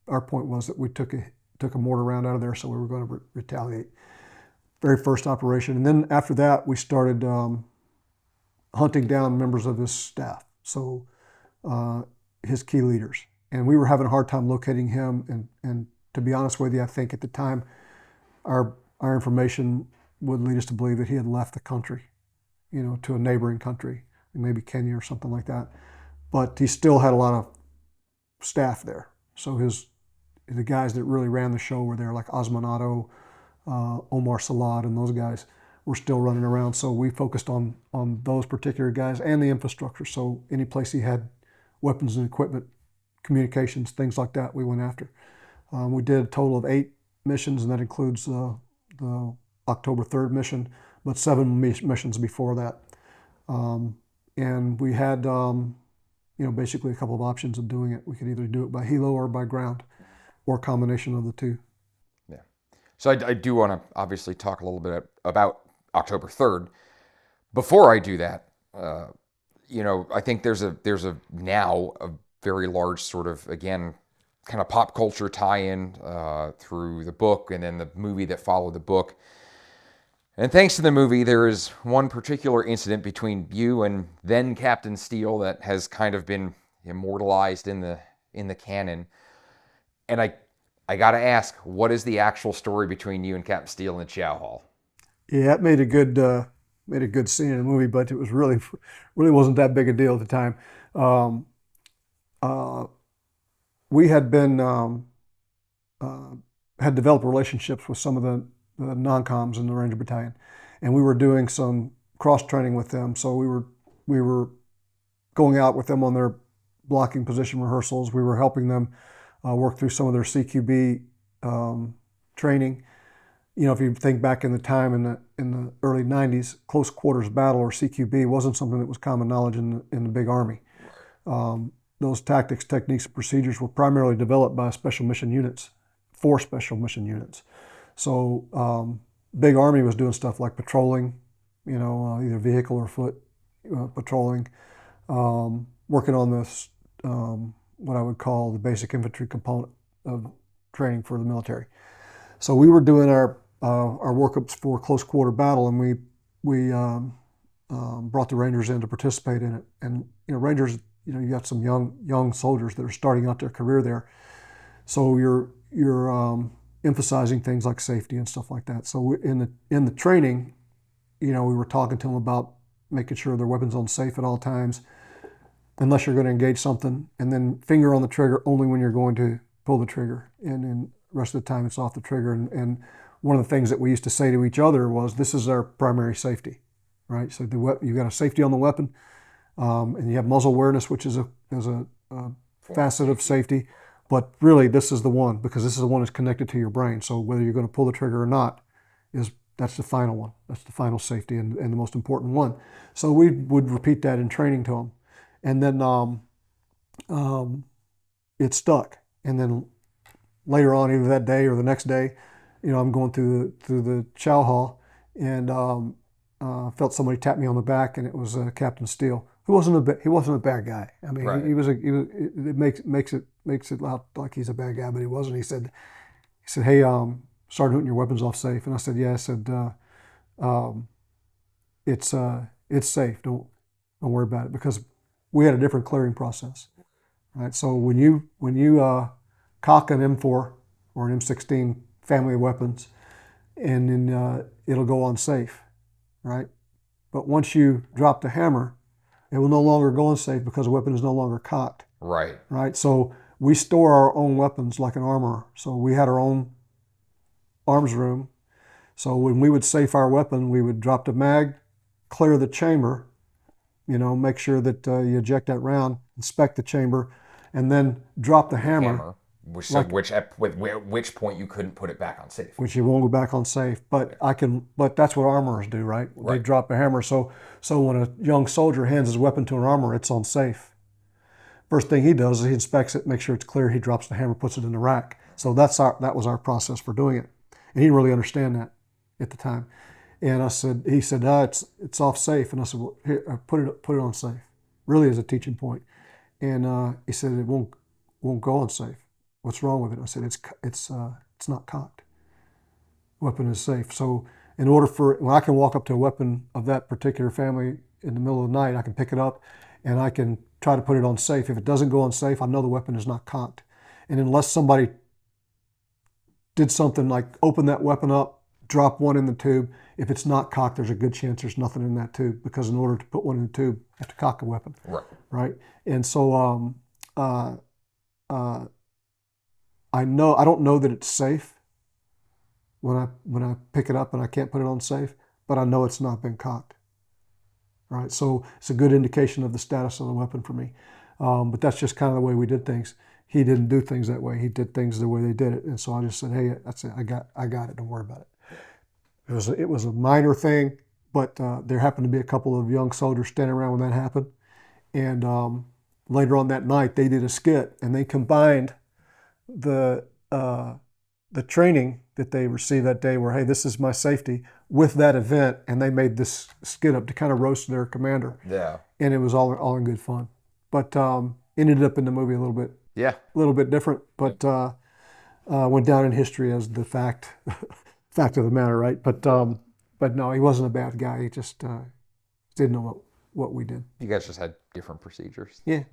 our point was that we took a mortar round out of there, so we were going to retaliate. Very first operation, and then after that, we started hunting down members of his staff. So his key leaders. And we were having a hard time locating him. And to be honest with you, I think at the time, our information would lead us to believe that he had left the country, to a neighboring country, maybe Kenya or something like that. But he still had a lot of staff there. So the guys that really ran the show were there, like Osmanato, Omar Salad, and those guys were still running around. So we focused on those particular guys and the infrastructure. So any place he had weapons and equipment, communications, things like that, we went after. We did a total of 8 missions, and that includes the October 3rd mission, but 7 missions before that. And we had, basically a couple of options of doing it. We could either do it by helo or by ground, or a combination of the two. Yeah. So I do want to obviously talk a little bit about October 3rd. Before I do that, I think there's a now a very large sort of, again, kind of pop culture tie-in through the book and then the movie that followed the book. And thanks to the movie, there is one particular incident between you and then Captain Steele that has kind of been immortalized in the canon. And I got to ask, what is the actual story between you and Captain Steele in the Chow Hall? Yeah, it made a good scene in the movie, but it was really wasn't that big a deal at the time. We had had developed relationships with some of the non-coms in the Ranger Battalion, and we were doing some cross training with them. So we were going out with them on their blocking position rehearsals. We were helping them work through some of their CQB training, if you think back in the time in the early '90s, close quarters battle or CQB wasn't something that was common knowledge in the big army. Those tactics, techniques, and procedures were primarily developed by special mission units, for special mission units. So big army was doing stuff like patrolling, either vehicle or foot patrolling, working on this what I would call the basic infantry component of training for the military. So we were doing our workups for close quarter battle, and we brought the Rangers in to participate in it. And Rangers, you got some young soldiers that are starting out their career there, so you're emphasizing things like safety and stuff like that. So in the training, we were talking to them about making sure their weapons on safe at all times, unless you're going to engage something, and then finger on the trigger only when you're going to pull the trigger, and then the rest of the time it's off the trigger. And one of the things that we used to say to each other was, "This is our primary safety." Right? So you got a safety on the weapon, and you have muzzle awareness, which is a facet of safety. But really, this is the one, because this is the one that's connected to your brain. So whether you're going to pull the trigger or not, that's the final one. That's the final safety and the most important one. So we would repeat that in training to them, and then it stuck. And then later on, either that day or the next day, I'm going through the chow hall, and felt somebody tap me on the back, and it was Captain Steele. He wasn't a bad guy. I mean, Right. he was it makes it loud like he's a bad guy, but he wasn't. He said, "Hey, Sergeant Hooten, your weapon's off safe." And I said, "Yeah." I said, um, "It's safe. Don't worry about it," because we had a different clearing process, right? So when you cock an M4 or an M16 family of weapons, and then it'll go on safe, right? But once you drop the hammer, it will no longer go on safe because the weapon is no longer cocked, Right. right? So we store our own weapons like an armorer. So we had our own arms room. So when we would safe our weapon, we would drop the mag, clear the chamber, make sure that you eject that round, inspect the chamber, and then drop the hammer, Which point you couldn't put it back on safe. which you won't go back on safe. But that's what armorers do, right? They Right. drop a hammer. So when a young soldier hands his weapon to an armorer, it's on safe. First thing he does is he inspects it, makes sure it's clear. He drops the hammer, puts it in the rack. So that was our process for doing it, and he didn't really understand that at the time. And he said, it's off safe, and I said, well, here, put it on safe. Really, as a teaching point. And he said, it won't go on safe. What's wrong with it? I said, it's not cocked. Weapon is safe. So when I can walk up to a weapon of that particular family in the middle of the night, I can pick it up and I can try to put it on safe. If it doesn't go on safe, I know the weapon is not cocked. And unless somebody did something like open that weapon up, drop one in the tube, if it's not cocked, there's a good chance there's nothing in that tube, because in order to put one in the tube, you have to cock a weapon. Right. Right? And so I don't know that it's safe when I pick it up and I can't put it on safe, but I know it's not been cocked. Right? So it's a good indication of the status of the weapon for me. But that's just kind of the way we did things. He didn't do things that way. He did things the way they did it. And so I just said, "Hey, that's it. I got it. Don't worry about it." It was a minor thing, but there happened to be a couple of young soldiers standing around when that happened. And later on that night, they did a skit, and they combined the training that they received that day, where, hey, this is my safety, with that event, and they made this skit up to kind of roast their commander. Yeah. And it was all in good fun. But ended up in the movie a little bit different, but went down in history as the fact of the matter, right? But no, he wasn't a bad guy. He just didn't know what we did. You guys just had different procedures. Yeah.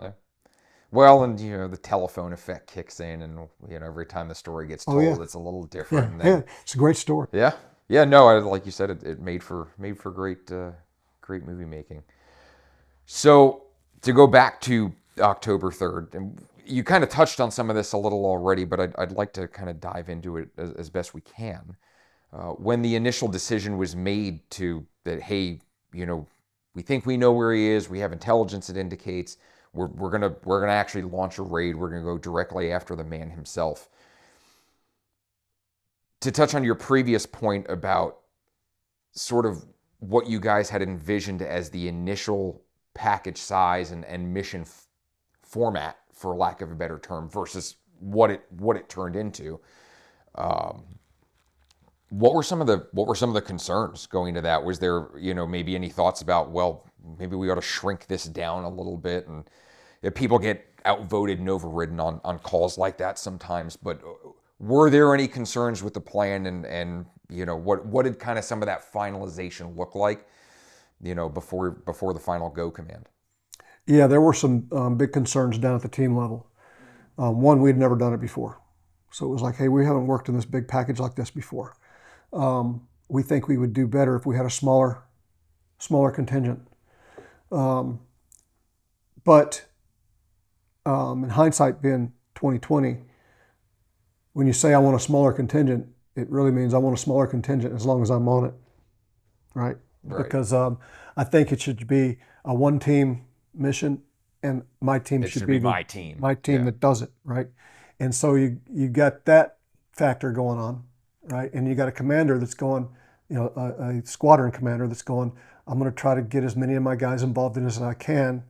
Well, and the telephone effect kicks in, and every time the story gets told, it's a little different. Yeah, it's a great story. Yeah, yeah. No, like you said, it made for great movie making. So to go back to October 3rd, and you kind of touched on some of this a little already, but I'd like to kind of dive into it as best we can. When the initial decision was made that, hey, we think we know where he is. We have intelligence that indicates we're gonna actually launch a raid. We're gonna go directly after the man himself. To touch on your previous point about sort of what you guys had envisioned as the initial package size and mission format, for lack of a better term, versus what it turned into. Um, what were some of the concerns going to that? Was there, maybe any thoughts about, well, maybe we ought to shrink this down a little bit? And if people get outvoted and overridden on calls like that sometimes, but were there any concerns with the plan, and what did kind of some of that finalization look like, before the final go command? Yeah, there were some big concerns down at the team level. One, we'd never done it before. So it was like, hey, we haven't worked in this big package like this before. We think we would do better if we had a smaller contingent. Um, but in hindsight, being 2020, when you say I want a smaller contingent, it really means I want a smaller contingent as long as I'm on it, right? Right. Because I think it should be a one-team mission, and my team It should should be be my team. my team Yeah. that does it, right? And so you got that factor going on, right? And you got a commander that's going, a squadron commander that's going, I'm going to try to get as many of my guys involved in this as I can,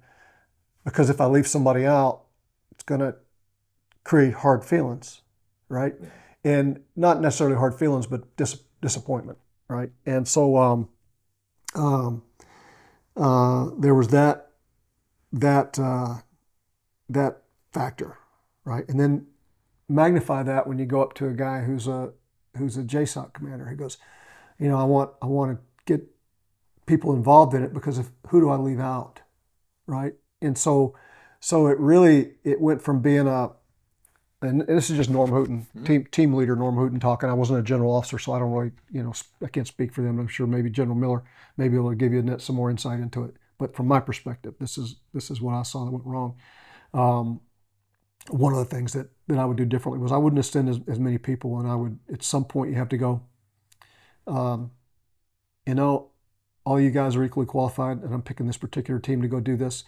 because if I leave somebody out, it's going to create hard feelings, right? And not necessarily hard feelings, but disappointment, right? And so um, there was that that factor, right? And then magnify that when you go up to a guy who's a JSOC commander. He goes, I want to get people involved in it, because if who do I leave out, right? And so it went from being and this is just Norm Hooten, team leader Norm Hooten talking. I wasn't a general officer, so I don't really, I can't speak for them. I'm sure maybe General Miller may be able to give you some more insight into it. But from my perspective, this is what I saw that went wrong. One of the things that I would do differently was I wouldn't send as many people, and I would, at some point, you have to go, um, all you guys are equally qualified, and I'm picking this particular team to go do this.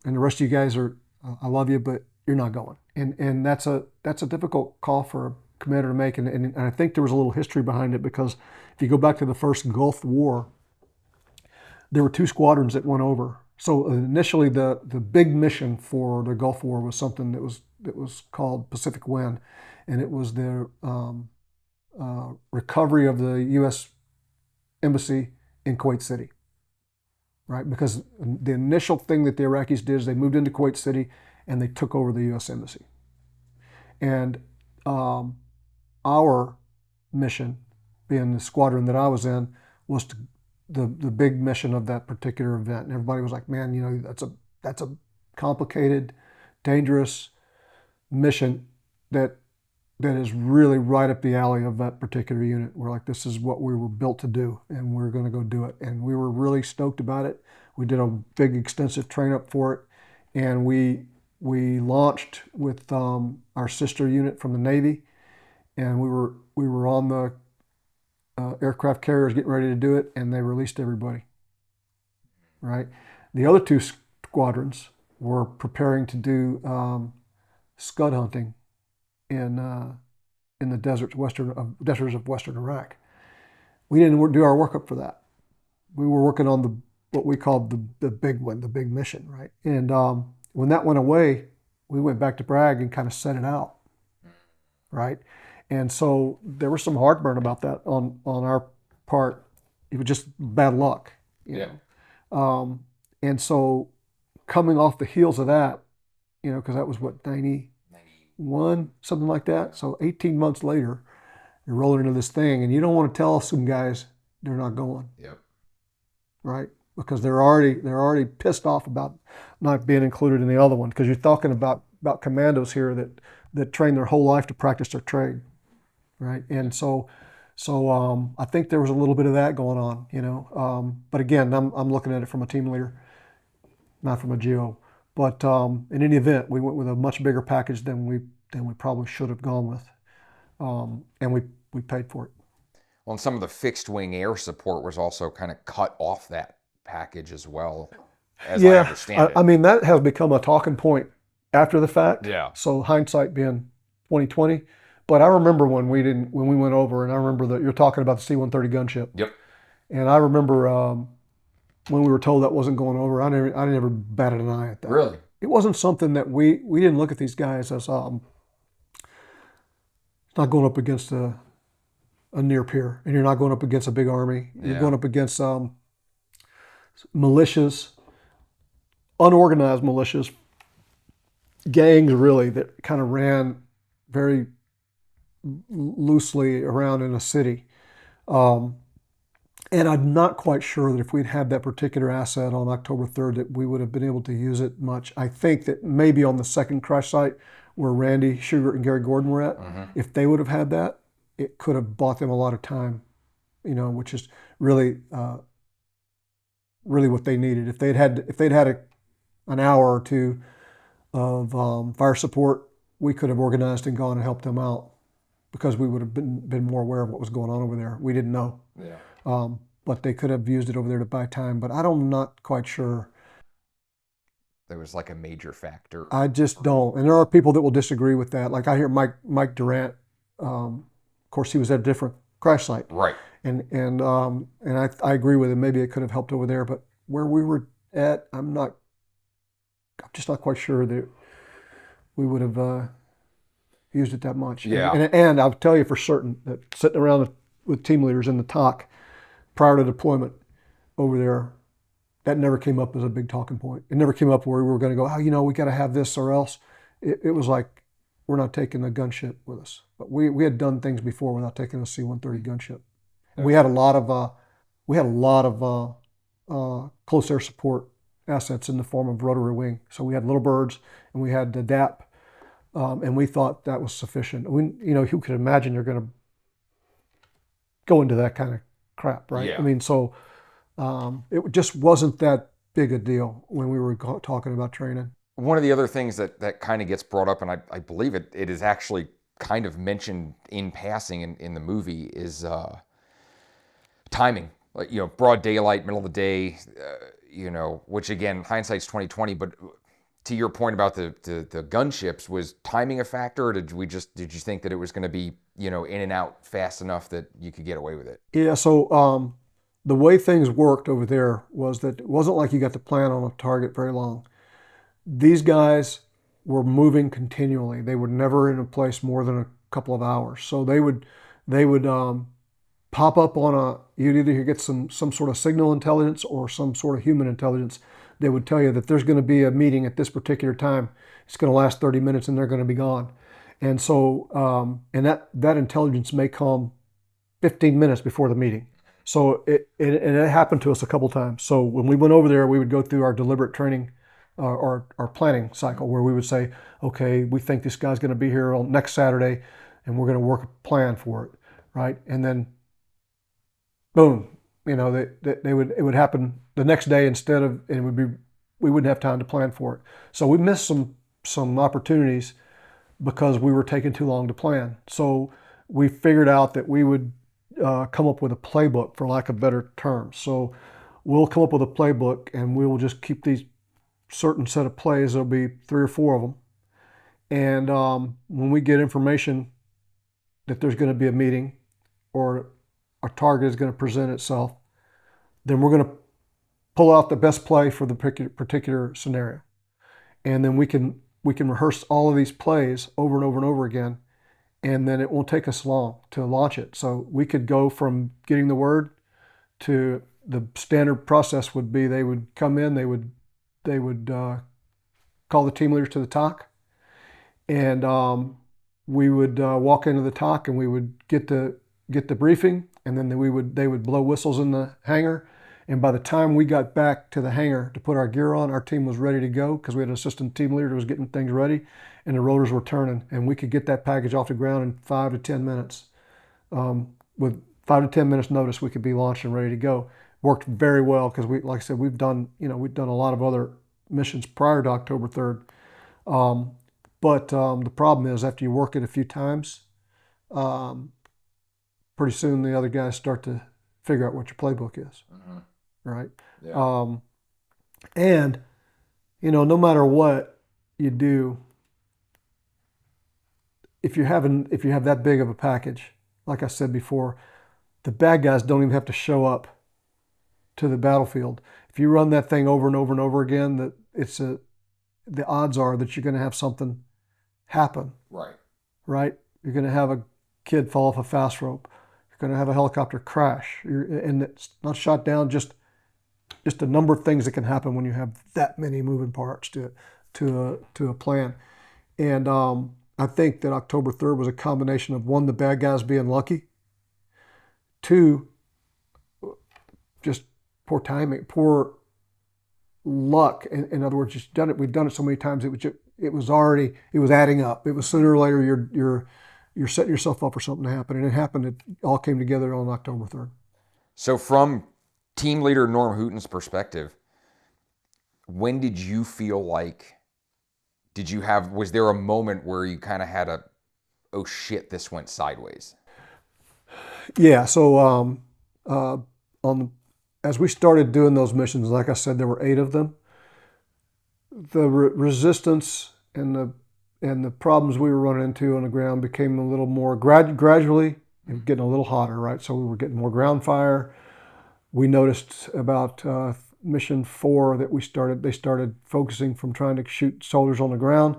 And the rest of you guys are, I love you, but you're not going. And that's a difficult call for a commander to make. And I think there was a little history behind it, because if you go back to the first Gulf War, there were two squadrons that went over. So initially, the big mission for the Gulf War was something that was called Pacific Wind, and it was the recovery of the U.S. Embassy in Kuwait City, right? Because the initial thing that the Iraqis did is they moved into Kuwait City and they took over the U.S. Embassy. And our mission, being the squadron that I was in, was the big mission of that particular event. And everybody was like, man, that's a complicated, dangerous mission that is really right up the alley of that particular unit. We're like, this is what we were built to do, and we're going to go do it. And we were really stoked about it. We did a big, extensive train up for it, and we launched with our sister unit from the Navy, and we were on the aircraft carriers getting ready to do it, and they released everybody. Right, the other two squadrons were preparing to do scud hunting in the deserts of western Iraq. We didn't do our workup for that. We were working on what we called the big one, the big mission, right? And when that went away, we went back to Bragg and kind of set it out, right? And so there was some heartburn about that on our part. It was just bad luck, you know. And so coming off the heels of that, because that was what, 91, something like that. So 18 months later, you're rolling into this thing, and you don't want to tell some guys they're not going. Yep. Right? Because they're already pissed off about not being included in the other one. Because you're talking about commandos here that train their whole life to practice their trade, right? And so I think there was a little bit of that going on, But again, I'm looking at it from a team leader, not from a GO. But in any event, we went with a much bigger package than we probably should have gone with, and we paid for it. Well, and some of the fixed wing air support was also kind of cut off that package as well, as I understand it. I mean, that has become a talking point after the fact. Yeah. So hindsight being 2020, But I remember when we went over, and I remember that you're talking about the C-130 gunship, Yep. and I remember when we were told that wasn't going over. I never batted an eye at that. Really? It wasn't something that we didn't look at these guys as not going up against a near peer, and you're not going up against a big army. You're Yeah. going up against militias, unorganized militias, gangs really that kind of ran very loosely around in a city. Um, and I'm not quite sure that if we'd had that particular asset on October 3rd that we would have been able to use it much. I think that maybe on the second crash site where Randy Sugar and Gary Gordon were at, if they would have had that, it could have bought them a lot of time, which is really really what they needed. If they'd had an hour or two of fire support, we could have organized and gone and helped them out because we would have been more aware of what was going on over there. We didn't know. Yeah. But they could have used it over there to buy time. But I'm not quite sure. There was like a major factor. I just don't. And there are people that will disagree with that. Like I hear Mike Durant. Of course, he was at a different crash site. Right. And I agree with him. Maybe it could have helped over there. But where we were at, I'm just not quite sure that we would have used it that much. Yeah. And I'll tell you for certain that sitting around with team leaders in the TOC prior to deployment over there, that never came up as a big talking point. It never came up where we were going to go, oh, we got to have this or else. It was like, we're not taking a gunship with us. But we had done things before without taking a C-130 gunship. And we had a lot of close air support assets in the form of rotary wing. So we had little birds and we had the DAP, and we thought that was sufficient. Who could imagine you're going to go into that kind of crap, right? Yeah. I mean, so it just wasn't that big a deal when we were talking about training. One of the other things that kind of gets brought up, and I believe it is actually kind of mentioned in passing in the movie, is timing. Like, broad daylight, middle of the day, which again, hindsight's 2020. But to your point about the gunships, was timing a factor, or did you think that it was going to be in and out fast enough that you could get away with it? Yeah. So the way things worked over there was that it wasn't like you got to plan on a target very long. These guys were moving continually. They were never in a place more than a couple of hours. So they would pop up on you'd either get some sort of signal intelligence or some sort of human intelligence. They would tell you that there's going to be a meeting at this particular time. It's going to last 30 minutes and they're going to be gone. And so, and that intelligence may come 15 minutes before the meeting. So it happened to us a couple times. So when we went over there, we would go through our deliberate training, our planning cycle, where we would say, okay, we think this guy's going to be here on next Saturday, and we're going to work a plan for it, right? And then, boom, it would happen the next day we wouldn't have time to plan for it. So we missed some opportunities because we were taking too long to plan. So we figured out that we would come up with a playbook, for lack of better terms. So we'll come up with a playbook and we will just keep these certain set of plays. There'll be 3 or 4 of them. And when we get information that there's going to be a meeting or a target is going to present itself, then we're going to pull out the best play for the particular scenario. And then we can rehearse all of these plays over and over and over again, and then it won't take us long to launch it. So we could go from getting the word to the standard process would be they would come in, they would call the team leaders to the TOC, and we would walk into the TOC and we would get the briefing, and then they would blow whistles in the hangar. And by the time we got back to the hangar to put our gear on, our team was ready to go because we had an assistant team leader who was getting things ready, and the rotors were turning, and we could get that package off the ground in 5 to 10 minutes. With 5 to 10 minutes notice, we could be launched and ready to go. Worked very well because like I said, we've done a lot of other missions prior to October 3rd. But the problem is after you work it a few times, pretty soon the other guys start to figure out what your playbook is. Mm-hmm. Right. Yeah. And no matter what you do, if you have that big of a package, like I said before, the bad guys don't even have to show up to the battlefield. If you run that thing over and over and over again, the odds are that you're going to have something happen. Right. Right? You're going to have a kid fall off a fast rope. You're going to have a helicopter crash, and it's not shot down. Just a number of things that can happen when you have that many moving parts to a plan. And I think that October 3rd was a combination of, one, the bad guys being lucky, two, just poor timing, poor luck. In other words, we've done it so many times. It was adding up. It was sooner or later you're setting yourself up for something to happen, and it happened. It all came together on October 3rd. So from team leader Norm Hooten's perspective, when did you feel like, was there a moment where you kind of had oh shit, this went sideways? Yeah. So as we started doing those missions, like I said, there were 8 of them. The resistance and the problems we were running into on the ground became a little more gradually and getting a little hotter, right? So we were getting more ground fire. We noticed about mission 4 that they started focusing from trying to shoot soldiers on the ground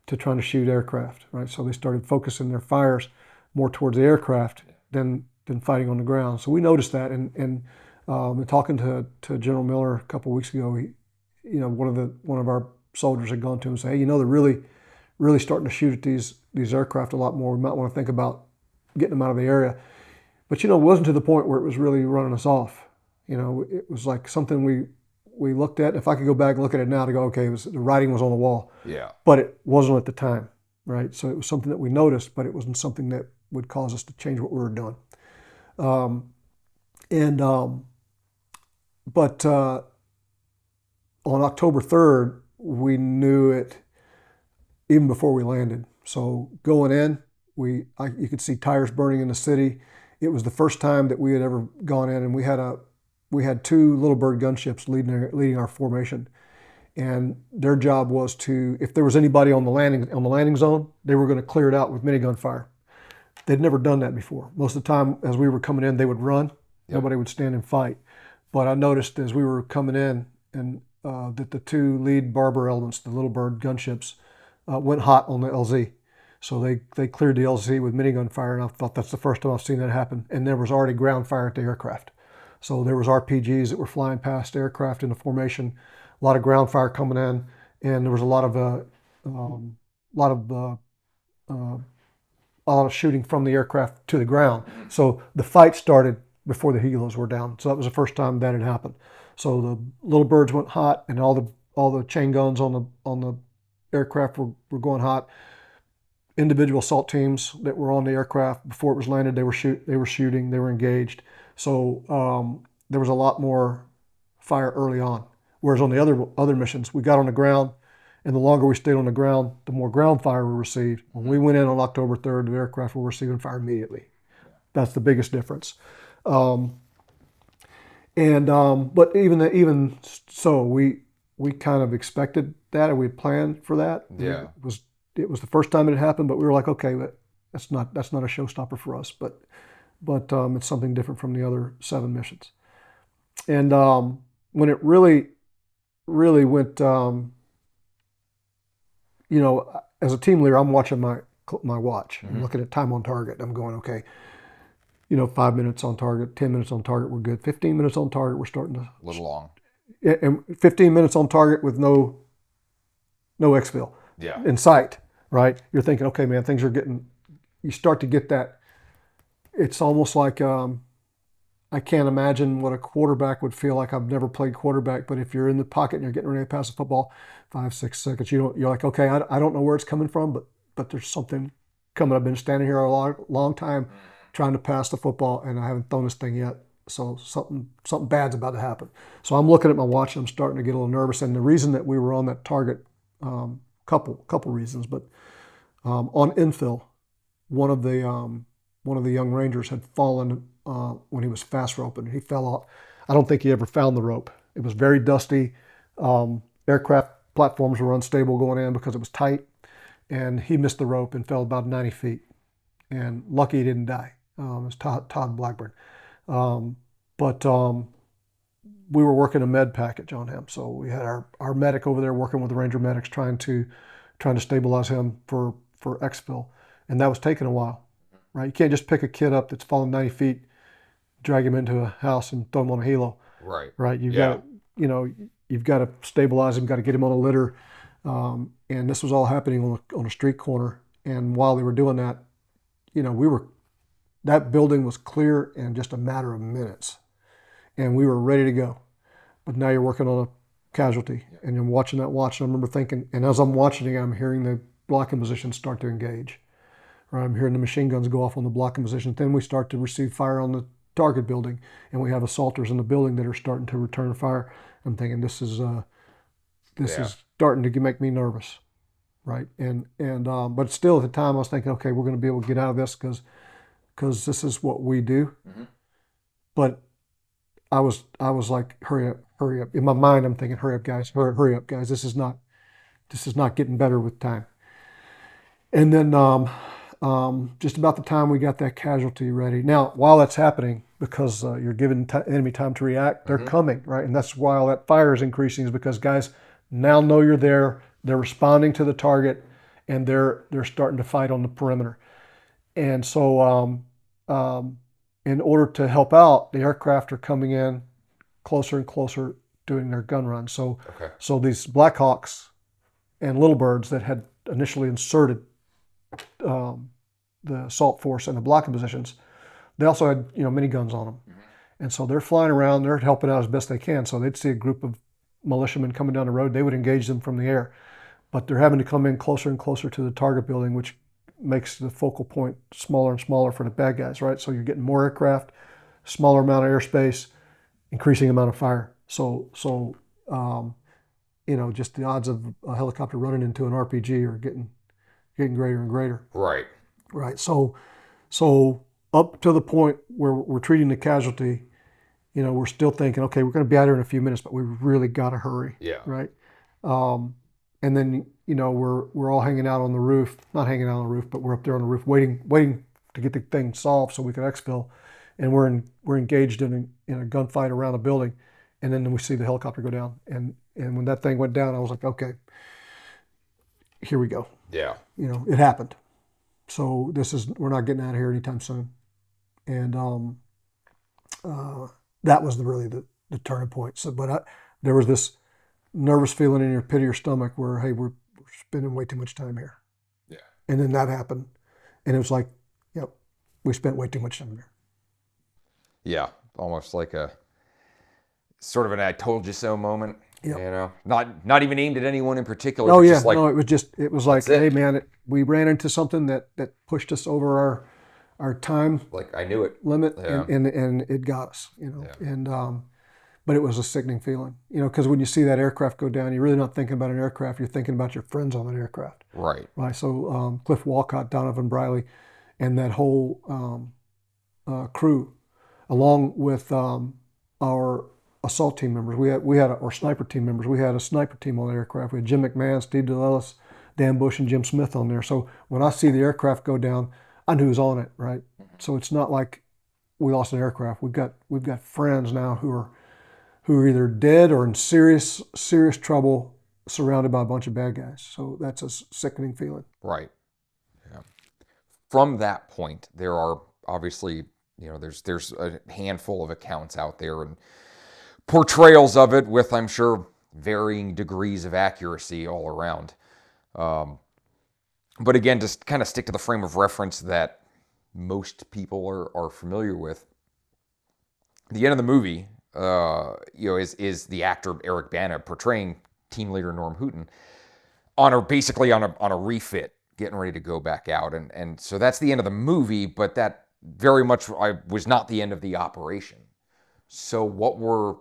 to trying to shoot aircraft, right? So they started focusing their fires more towards the aircraft than fighting on the ground. So we noticed that, and talking to General Miller a couple of weeks ago, one of our soldiers had gone to him and said, "Hey, they're really starting to shoot at these aircraft a lot more. We might want to think about getting them out of the area." But it wasn't to the point where it was really running us off. It was like something we looked at. If I could go back and look at it now to go, okay, the writing was on the wall. Yeah. But it wasn't at the time, right? So it was something that we noticed, but it wasn't something that would cause us to change what we were doing. But on October 3rd, we knew it even before we landed. So going in, you could see tires burning in the city. It was the first time that we had ever gone in, and we had 2 Little Bird gunships leading our formation, and their job was to, if there was anybody on the landing zone, they were going to clear it out with minigun fire. They'd never done that before. Most of the time, as we were coming in, they would run. Yep. Nobody would stand and fight. But I noticed as we were coming in, and that the 2 lead Barber elements, the Little Bird gunships, went hot on the LZ. So they cleared the LZ with minigun fire, and I thought that's the first time I've seen that happen. And there was already ground fire at the aircraft. So there was RPGs that were flying past aircraft in the formation, a lot of ground fire coming in, and there was a lot of shooting from the aircraft to the ground. So the fight started before the helos were down. So that was the first time that had happened. So the Little Birds went hot, and all the chain guns on the aircraft were going hot. Individual assault teams that were on the aircraft before it was landed, they were shooting, they were engaged. So there was a lot more fire early on. Whereas on the other missions, we got on the ground, and the longer we stayed on the ground, the more ground fire we received. When we went in on October 3rd, the aircraft were receiving fire immediately. That's the biggest difference. But even so, we kind of expected that, and we planned for that. Yeah. It was the first time it had happened, but we were like, okay, that's not a showstopper for us. But it's something different from the other 7 missions. And when it really went, as a team leader, I'm watching my watch. Mm-hmm. I'm looking at time on target. I'm going, okay, 5 minutes on target, 10 minutes on target, we're good. 15 minutes on target, we're starting to... A little long. And 15 minutes on target with no exfil in sight, right? You're thinking, okay, man, things are getting... You start to get that... It's almost like... I can't imagine what a quarterback would feel like. I've never played quarterback, but if you're in the pocket and you're getting ready to pass the football, 5-6 seconds, you're like, okay, I don't know where it's coming from, but there's something coming. I've been standing here a long time trying to pass the football, and I haven't thrown this thing yet. So something bad's about to happen. So I'm looking at my watch, and I'm starting to get a little nervous. And the reason that we were on that target, couple reasons, but on infill, one of the young Rangers had fallen when he was fast roping. He fell off. I don't think he ever found the rope. It was very dusty. Aircraft platforms were unstable going in because it was tight. and he missed the rope and fell about 90 feet. And lucky he didn't die. It was Todd Blackburn. But we were working a med package on him, so we had our medic over there working with the Ranger medics trying to stabilize him for exfil, and that was taking a while, right? You can't just pick a kid up that's fallen 90 feet, drag him into a house and throw him on a helo, Right. right? You've Yeah. got to, you've got to stabilize him, got to get him on a litter, and this was all happening on a street corner. And while they were doing that, that building was clear in just a matter of minutes, and we were ready to go. But now you're working on a casualty, and you're watching that watch. And I remember thinking, and as I'm watching it, I'm hearing the blocking positions start to engage. Right, I'm hearing the machine guns go off on the blocking position. Then we start to receive fire on the target building, and we have assaulters in the building that are starting to return fire. I'm thinking this is starting to make me nervous, right? But still at the time I was thinking, okay, we're going to be able to get out of this because this is what we do. Mm-hmm. But I was like, hurry up. In my mind, I'm thinking, hurry up, guys, hurry up, guys. This is not getting better with time. And then just about the time we got that casualty ready. Now, while that's happening, because you're giving enemy time to react, they're coming, right? And that's why all that fire is increasing, is because guys now know you're there. They're responding to the target, and they're starting to fight on the perimeter. And so in order to help out, the aircraft are coming in closer and closer doing their gun runs. So these Black Hawks and Little Birds that had initially inserted the assault force in the blocking positions, they also had miniguns on them. Mm-hmm. And so they're flying around, they're helping out as best they can. So they'd see a group of militiamen coming down the road, they would engage them from the air. But they're having to come in closer and closer to the target building, which makes the focal point smaller and smaller for the bad guys, right? So you're getting more aircraft, smaller amount of airspace, increasing amount of fire. So just the odds of a helicopter running into an RPG are getting greater and greater. Right. Right. So up to the point where we're treating the casualty, we're still thinking, okay, we're going to be out here in a few minutes, but we really got to hurry. Yeah. Right. And then we're all hanging out on the roof, not hanging out on the roof, but we're up there on the roof waiting to get the thing solved so we can exfil. And we're engaged in a gunfight around a building, and then we see the helicopter go down. And when that thing went down, I was like, okay, here we go. Yeah. It happened. So we're not getting out of here anytime soon. And that was really the turning point. So, but there was this nervous feeling in your pit of your stomach where, hey, we're spending way too much time here. Yeah. And then that happened, and it was like, yep, we spent way too much time here. Yeah, almost like a sort of an "I told you so" moment. Yep. Not even aimed at anyone in particular. Oh yeah, just like, no, it was like, hey man, we ran into something that pushed us over our time. Like I knew it. Limit, Yeah. and it got us. Yeah. And but it was a sickening feeling, because when you see that aircraft go down, you're really not thinking about an aircraft. You're thinking about your friends on that aircraft. Right. Right. So Cliff Walcott, Donovan Briley, and that whole crew, along with our assault team members. We had our sniper team members. We had a sniper team on the aircraft. We had Jim McMahon, Steve DeLellis, Dan Bush, and Jim Smith on there. So when I see the aircraft go down, I knew who's on it, right? So it's not like we lost an aircraft. We've got friends now who are either dead or in serious trouble, surrounded by a bunch of bad guys. So that's a sickening feeling. Right. Yeah. From that point, there are obviously, there's a handful of accounts out there and portrayals of it with, I'm sure, varying degrees of accuracy all around. But again, just kind of stick to the frame of reference that most people are familiar with. The end of the movie, is the actor Eric Bana portraying team leader Norm Hooten basically on a refit, getting ready to go back out, and so that's the end of the movie. But that very much was not the end of the operation. So what were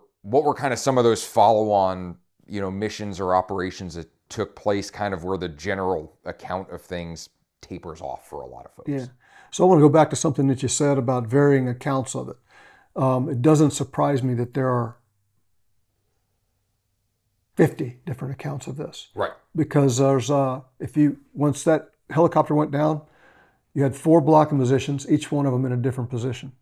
kind of some of those follow-on missions or operations that took place, kind of where the general account of things tapers off for a lot of folks? Yeah. So I want to go back to something that you said about varying accounts of it. It doesn't surprise me that there are 50 different accounts of this Right. because there's once that helicopter went down, you had 4 blocking positions, each one of them in a different position.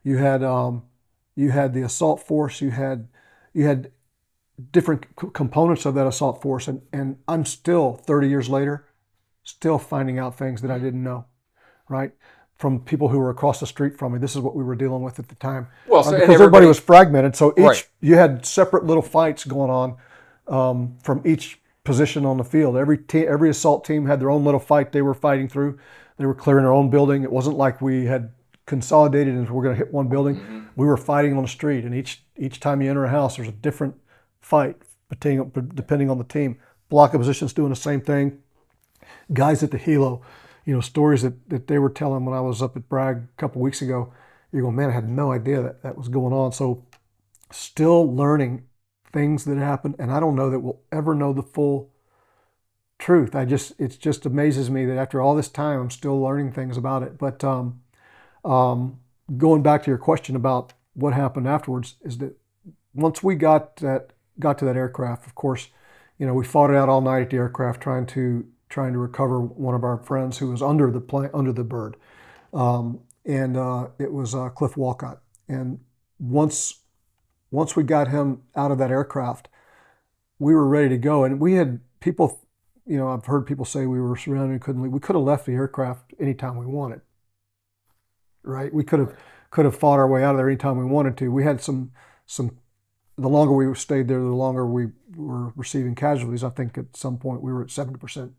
You had the assault force. You had different components of that assault force, and I'm still 30 years later, still finding out things that I didn't know, right? From people who were across the street from me. This is what we were dealing with at the time, Well, so and because everybody everybody, was fragmented. So right. you had separate little fights going on from each position on the field. Every assault team had their own little fight they were fighting through. They were clearing their own building. It wasn't like we had consolidated and we're going to hit one building. We were fighting on the street, and each time you enter a house, there's a different fight depending on the team. Block of positions doing the same thing. Guys at the helo, stories that they were telling when I was up at Bragg a couple weeks ago. You're going, man, I had no idea that was going on. So still learning things that happen, and I don't know that we'll ever know the full truth. It just amazes me that after all this time, I'm still learning things about it. But going back to your question about what happened afterwards, is that once we got to that aircraft, of course, we fought it out all night at the aircraft trying to recover one of our friends who was under the bird, and it was Cliff Walcott. And once we got him out of that aircraft, we were ready to go. And we had people, I've heard people say we were surrounded and couldn't leave. We could have left the aircraft anytime we wanted, right? We could have fought our way out of there anytime we wanted to. We had some. The longer we stayed there, the longer we were receiving casualties. I think at some point we were at 70%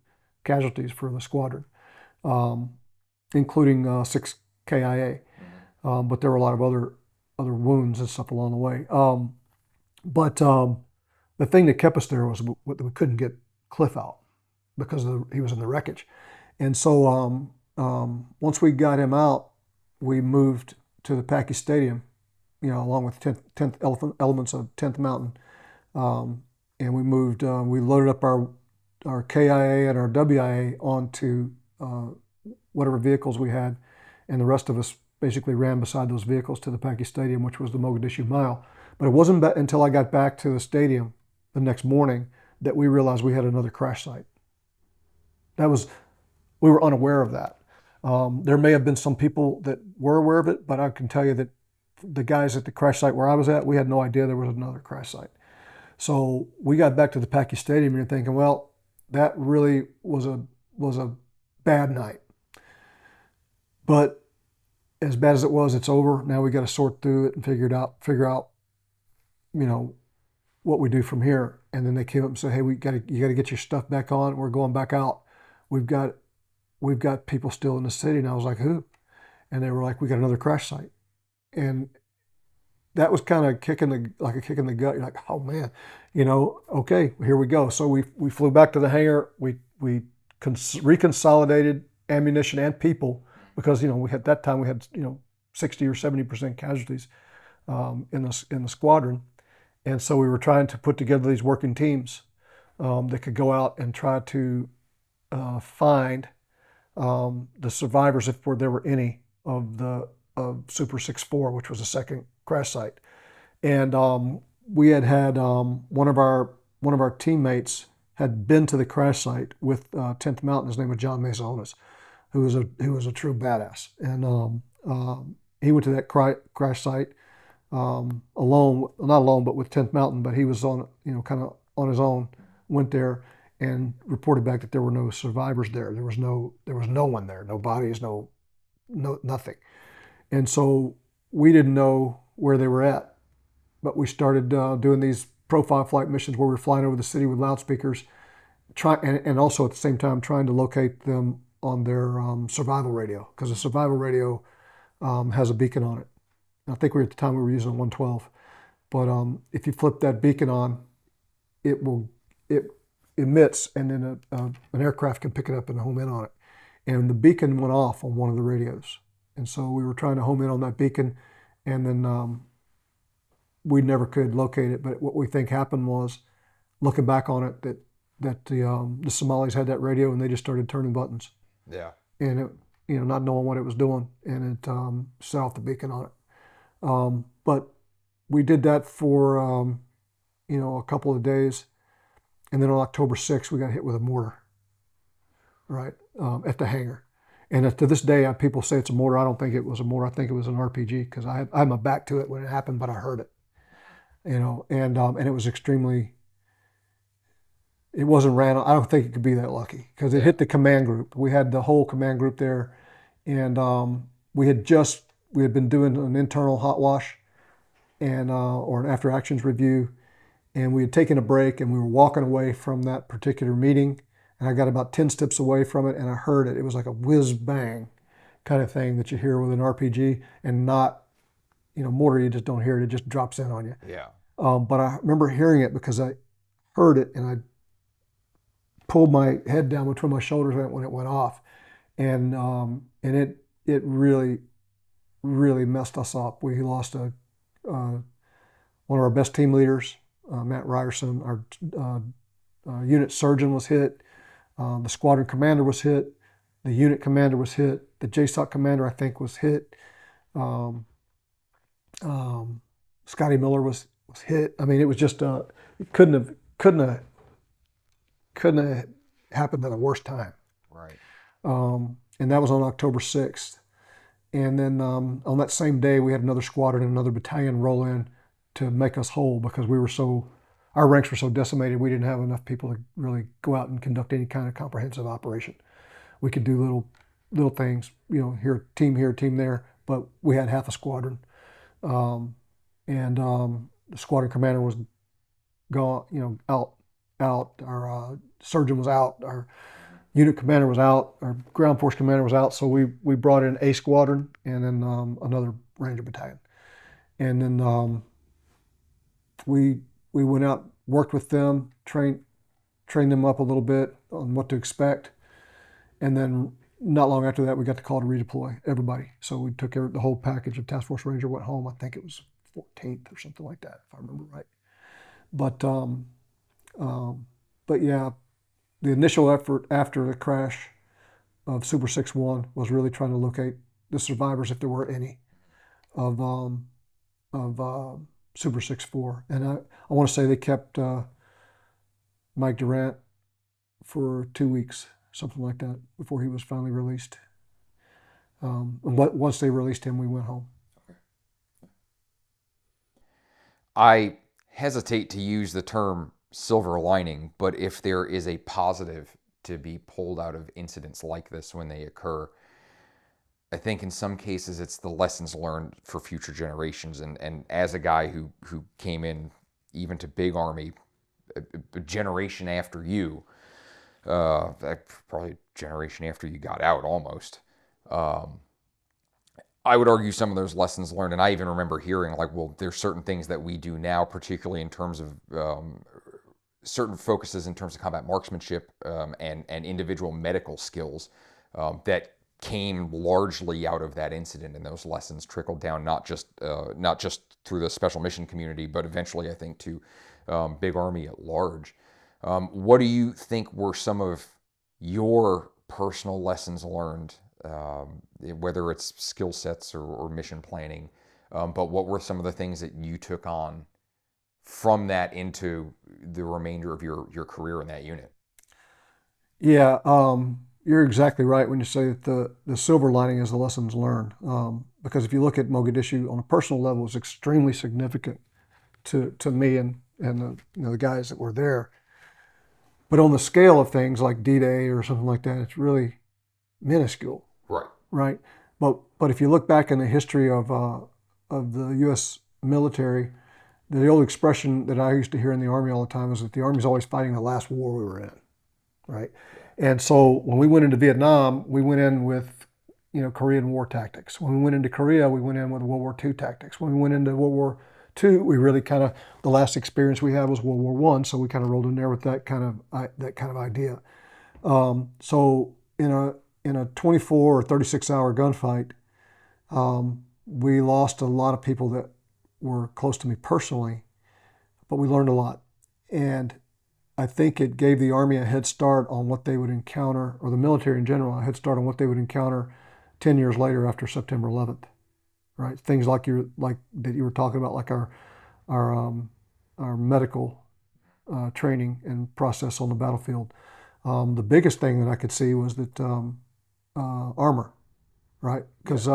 casualties for the squadron, including 6 KIA. But there were a lot of other wounds and stuff along the way. But the thing that kept us there was we couldn't get Cliff out because he was in the wreckage. And so once we got him out, we moved to the Packy Stadium, along with 10th elements of 10th Mountain. And we moved, we loaded up our KIA and our WIA onto whatever vehicles we had. And the rest of us basically ran beside those vehicles to the Packy Stadium, which was the Mogadishu Mile. But it wasn't until I got back to the stadium the next morning that we realized we had another crash site. We were unaware of that. There may have been some people that were aware of it, but I can tell you that the guys at the crash site where I was at, we had no idea there was another crash site. So we got back to the Packy Stadium and you're thinking, well, that really was a bad night. But as bad as it was, it's over. Now we got to sort through it and figure out, what we do from here. And then they came up and said, hey, you got to get your stuff back on. We're going back out. We've got people still in the city. And I was like, who? And they were like, we got another crash site. And that was kind of like a kick in the gut. You're like, oh man, okay, here we go. So we flew back to the hangar. We reconsolidated ammunition and people because we had 60 or 70% casualties in the squadron, and so we were trying to put together these working teams that could go out and try to find the survivors if there were any of Super 6-4, which was the second crash site. And we had one of our teammates had been to the crash site with 10th Mountain. His name was John Mazonas, who was a true badass. And he went to that crash site alone, not alone, but with 10th Mountain. But he was on kind of on his own. Went there and reported back that there were no survivors there. There was no one there, no bodies, no nothing. And so we didn't know where they were at, but we started doing these profile flight missions where we were flying over the city with loudspeakers, and also at the same time trying to locate them on their survival radio, because the survival radio has a beacon on it. And I think at the time we were using a 112, but if you flip that beacon on, it emits, and then an aircraft can pick it up and home in on it. And the beacon went off on one of the radios. And so we were trying to home in on that beacon, and then we never could locate it. But what we think happened was, looking back on it, that the Somalis had that radio and they just started turning buttons. Yeah. And it, not knowing what it was doing, and it set off the beacon on it. But we did that for a couple of days, And then on October 6th, we got hit with a mortar, right, at the hangar. And to this day, people say it's a mortar. I don't think it was a mortar. I think it was an RPG because I had my back to it when it happened, but I heard it, and it was extremely. It wasn't random. I don't think it could be that lucky because it Yeah. hit the command group. We had the whole command group there, and we had been doing an internal hot wash and or an after actions review, and we had taken a break and we were walking away from that particular meeting, and I got about 10 steps away from it and I heard it. It was like a whiz bang kind of thing that you hear with an RPG, and not, mortar, you just don't hear it. It just drops in on you. Yeah. But I remember hearing it because I heard it and I pulled my head down between my shoulders when it went off, and it really messed us up. We lost one of our best team leaders, Matt Ryerson. Our unit surgeon was hit. The squadron commander was hit. The unit commander was hit. The JSOC commander, I think, was hit. Um, Scotty Miller was hit. I mean, it was just it couldn't have happened at a worse time. Right. And that was on October 6th. And then on that same day, we had another squadron and another battalion roll in to make us whole because our ranks were so decimated, we didn't have enough people to really go out and conduct any kind of comprehensive operation. We could do little things, here, team there, but we had half a squadron. And the squadron commander was gone, out. Our surgeon was out. Our unit commander was out. Our ground force commander was out. So we brought in a squadron and then another Ranger battalion. And then we went out, worked with them, trained them up a little bit on what to expect. And then not long after that, we got the call to redeploy everybody. So we took the whole package of Task Force Ranger, went home. I think it was 14th or something like that, if I remember right. But but yeah, the initial effort after the crash of Super 6-1 was really trying to locate the survivors, if there were any, of Super 6-4. And I want to say they kept Mike Durant for 2 weeks, something like that, before he was finally released. And once they released him, we went home. I hesitate to use the term silver lining, but if there is a positive to be pulled out of incidents like this when they occur, I think in some cases it's the lessons learned for future generations. And as a guy who came in even to Big Army a generation after you, probably a generation after you got out almost, I would argue some of those lessons learned, and I even remember hearing like, well, there's certain things that we do now, particularly in terms of certain focuses in terms of combat marksmanship and individual medical skills that came largely out of that incident, and those lessons trickled down not just through the special mission community, but eventually I think to Big Army at large. What do you think were some of your personal lessons learned, whether it's skill sets or mission planning, but what were some of the things that you took on from that into the remainder of your career in that unit? Yeah, you're exactly right when you say that the silver lining is the lessons learned. Because if you look at Mogadishu on a personal level, it's extremely significant to me and the guys that were there. But on the scale of things like D-Day or something like that, it's really minuscule, Right. right? But if you look back in the history of the U.S. military, the old expression that I used to hear in the Army all the time is that the Army's always fighting the last war we were in, right? And so when we went into Vietnam, we went in with Korean War tactics. When we went into Korea, we went in with World War II tactics. When we went into World War II, we really the last experience we had was World War I, so we kind of rolled in there with that kind of idea. So in a 24 or 36-hour gunfight, we lost a lot of people that were close to me personally, but we learned a lot. And I think it gave the Army a head start on what they would encounter, or the military in general, a head start on what they would encounter 10 years later after September 11th, right? Things like that you were talking about, like our medical training and process on the battlefield. The biggest thing that I could see was that armor, right? Because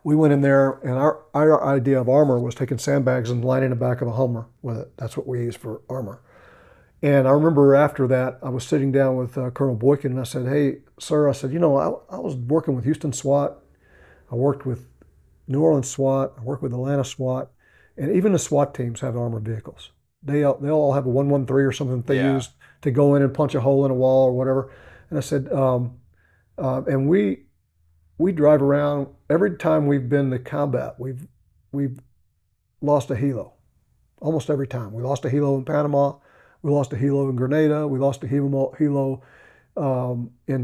we went in there, and our idea of armor was taking sandbags and lining the back of a Hummer with it. That's what we used for armor. And I remember after that, I was sitting down with Colonel Boykin, and I said, "Hey, sir," I said, I was working with Houston SWAT. I worked with New Orleans SWAT. I worked with Atlanta SWAT. And even the SWAT teams have armored vehicles. They all have a 113 or something that they Yeah. use to go in and punch a hole in a wall or whatever. And I said, and we drive around. Every time we've been to combat, we've lost a helo. Almost every time. We lost a helo in Panama. We lost a helo in Grenada. We lost a helo in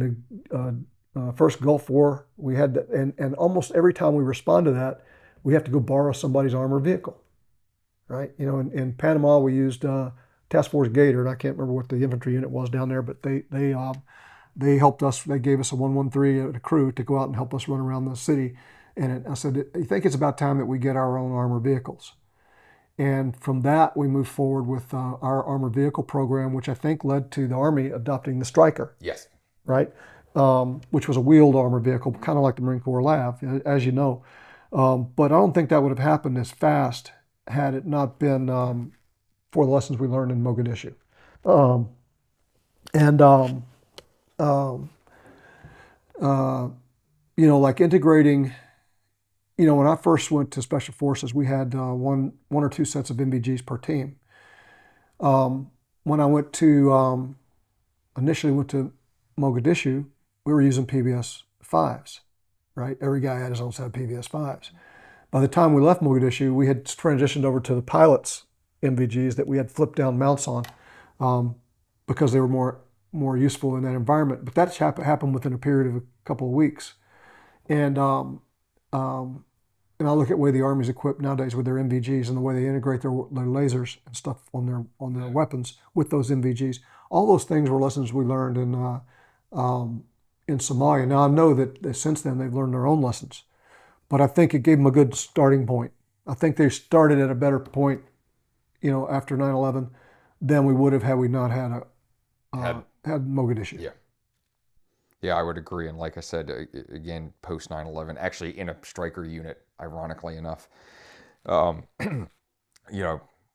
the first Gulf War. We had and almost every time we respond to that, we have to go borrow somebody's armored vehicle, right? In Panama we used Task Force Gator, and I can't remember what the infantry unit was down there, but they helped us. They gave us a 113 at a crew to go out and help us run around the city. And I said, I think it's about time that we get our own armored vehicles. And from that, we moved forward with our armored vehicle program, which I think led to the Army adopting the Stryker, Yes. right? Which was a wheeled armored vehicle, kind of like the Marine Corps LAV, as you know. But I don't think that would have happened as fast had it not been for the lessons we learned in Mogadishu. Um, and like integrating. When I first went to Special Forces, we had one or two sets of MVGs per team. When I initially went to Mogadishu, we were using PBS 5s, right? Every guy had his own set of PBS 5s. By the time we left Mogadishu, we had transitioned over to the pilots' MVGs that we had flipped down mounts on because they were more useful in that environment. But that happened within a period of a couple of weeks. And I look at the way the Army's equipped nowadays with their MVGs and the way they integrate their lasers and stuff on their weapons with those MVGs. All those things were lessons we learned in Somalia. Now I know that since then they've learned their own lessons, but I think it gave them a good starting point. I think they started at a better point, after 9/11 than we would have had we not had had Mogadishu. Yeah. Yeah, I would agree. And like I said, again, post 9/11, actually in a Stryker unit, ironically enough, um,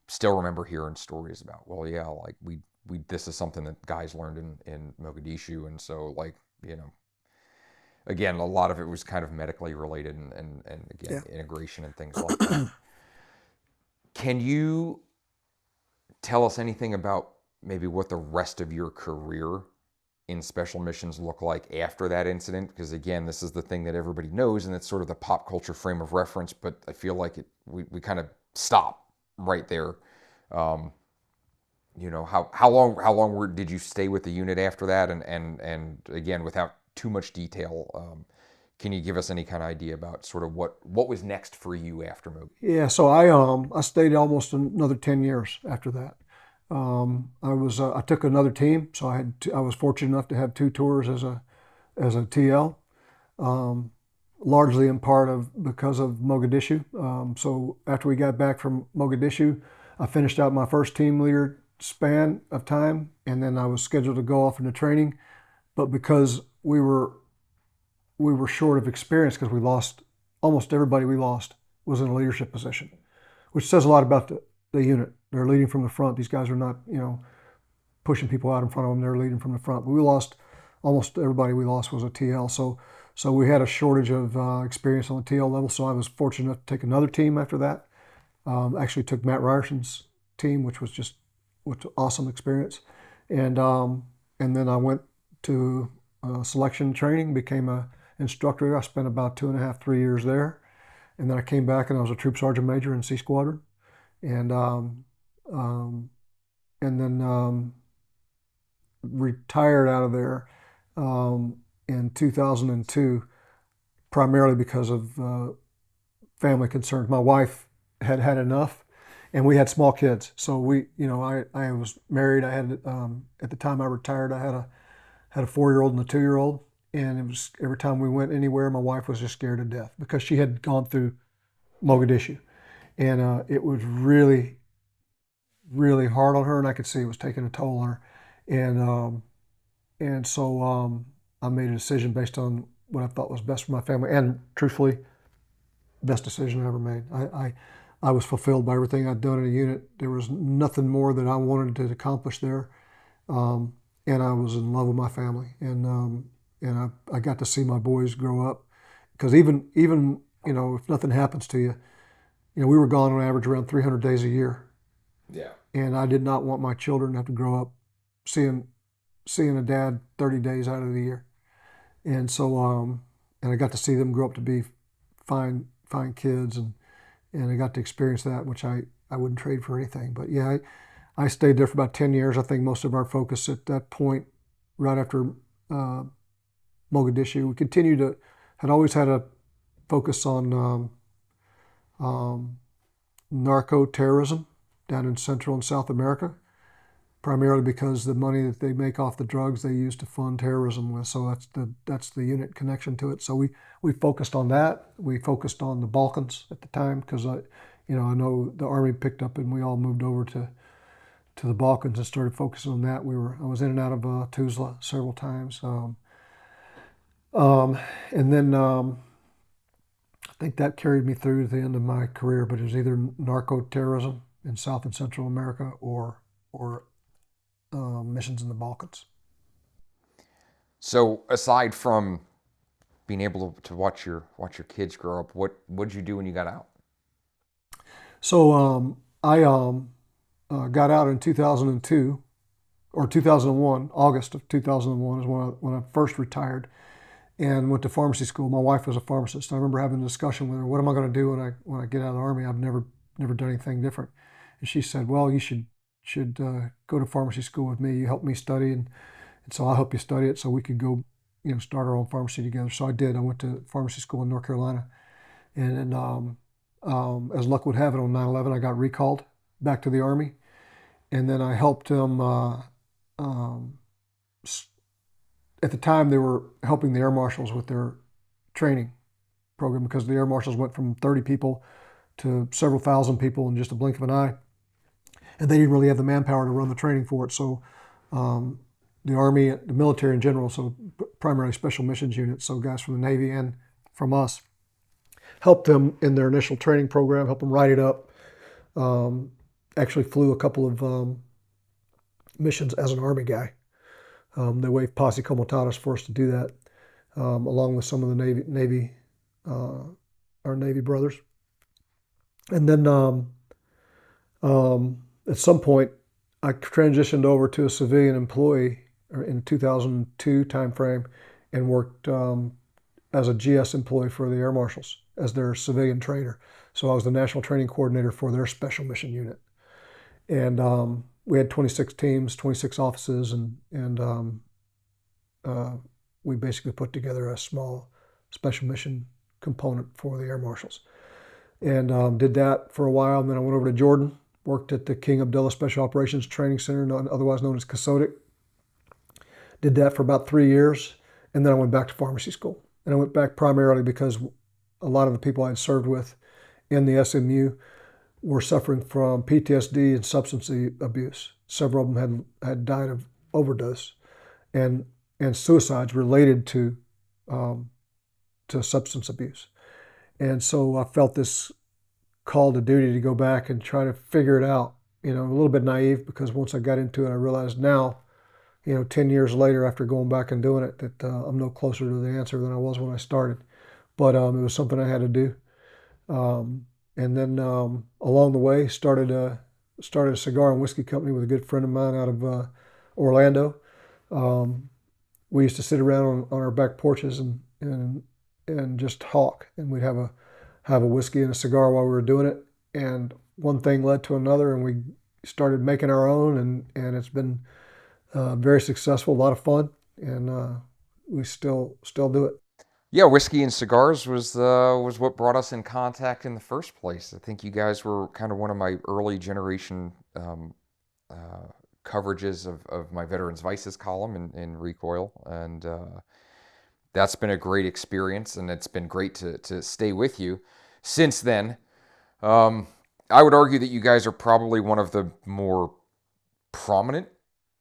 still remember hearing stories about, well, yeah, like we this is something that guys learned in Mogadishu. And so again, a lot of it was kind of medically related and again, integration and things like that. Can you tell us anything about maybe what the rest of your career in special missions look like after that incident? Because again, this is the thing that everybody knows, and it's sort of the pop culture frame of reference. But I feel like we kind of stop right there. How long did you stay with the unit after that? And again, without too much detail, can you give us any kind of idea about sort of what was next for you after Moog? Yeah, so I stayed almost another 10 years after that. I took another team, so I was fortunate enough to have 2 tours as a TL, largely in part because of Mogadishu. So after we got back from Mogadishu, I finished out my first team leader span of time, and then I was scheduled to go off into training. But because we were short of experience, because we lost almost everybody we lost was in a leadership position, which says a lot about the unit. They're leading from the front. These guys are not, pushing people out in front of them. They're leading from the front. But we lost almost everybody we lost was a TL. So we had a shortage of experience on the TL level. So I was fortunate enough to take another team after that. Actually took Matt Ryerson's team, which was awesome experience. And then I went to selection training, became a instructor. I spent about 2.5, 3 years there. And then I came back and I was a troop sergeant major in C Squadron. And then retired out of there in 2002, primarily because of family concerns. My wife had had enough, and we had small kids. So I was married. I had at the time I retired, I had a 4-year-old and a 2-year-old, and it was every time we went anywhere, my wife was just scared to death because she had gone through Mogadishu, and it was really really hard on her, and I could see it was taking a toll on her. And so I made a decision based on what I thought was best for my family, and truthfully, best decision I ever made. I was fulfilled by everything I'd done in a unit. There was nothing more that I wanted to accomplish there, um, and I was in love with my family, and I got to see my boys grow up. Because even if nothing happens to you, we were gone on average around 300 days a year, Yeah. and I did not want my children to have to grow up seeing seeing a dad 30 days out of the year. And so and I got to see them grow up to be fine kids, and I got to experience that, which I wouldn't trade for anything. But yeah, I stayed there for about 10 years. I think most of our focus at that point, right after uh, Mogadishu, we continued to had always had a focus on um, narco terrorism down in Central and South America, primarily because the money that they make off the drugs they use to fund terrorism with. So that's the unit connection to it. So we focused on that. We focused on the Balkans at the time because I know the Army picked up and we all moved over to the Balkans and started focusing on that. I was in and out of Tuzla several times, um, and then I think that carried me through to the end of my career. But it was either narco terrorism in South and Central America or missions in the Balkans. So aside from being able to watch your kids grow up, what'd you do when you got out? So I got out in 2002 or 2001. August of 2001 is when I first retired and went to pharmacy school. My wife was a pharmacist. I remember having a discussion with her. What am I going to do when I get out of the Army? I've never done anything different. And she said, "Well, you should go to pharmacy school with me. You help me study, and so I'll help you study it, so we could go, start our own pharmacy together." So I did. I went to pharmacy school in North Carolina, and then as luck would have it, on 9/11, I got recalled back to the Army, and then I helped them. Um, at the time, they were helping the Air Marshals with their training program because the Air Marshals went from 30 people to several thousand people in just a blink of an eye, and they didn't really have the manpower to run the training for it. So um, the Army, the military in general, so primarily special missions units, so guys from the Navy and from us, helped them in their initial training program, helped them write it up. Um, Actually flew a couple of missions as an Army guy. They waived posse comitatus for us to do that, along with some of the Navy uh, our Navy brothers. And then at some point, I transitioned over to a civilian employee in 2002 timeframe and worked as a GS employee for the Air Marshals as their civilian trainer. So I was the national training coordinator for their special mission unit. And we had 26 teams, 26 offices, and uh, we basically put together a small special mission component for the Air Marshals. And did that for a while. And then I went over to Jordan, worked at the King Abdullah Special Operations Training Center, otherwise known as CASODIC. Did that for about 3 years. And then I went back to pharmacy school. And I went back primarily because a lot of the people I had served with in the SMU were suffering from PTSD and substance abuse. Several of them had died of overdose and suicides related to substance abuse. And so I felt this call to duty to go back and try to figure it out. A little bit naive because once I got into it, I realized now, 10 years later after going back and doing it, that I'm no closer to the answer than I was when I started. But it was something I had to do. And then along the way, started a cigar and whiskey company with a good friend of mine out of Orlando. Um, we used to sit around on our back porches and just talk, and we'd have a whiskey and a cigar while we were doing it. And one thing led to another, and we started making our own, and it's been very successful, a lot of fun, and we still do it. Yeah, whiskey and cigars was what brought us in contact in the first place. I think you guys were kind of one of my early generation uh, coverages of my Veterans Vices column in Recoil, and that's been a great experience, and it's been great to stay with you since then. Um, I would argue that you guys are probably one of the more prominent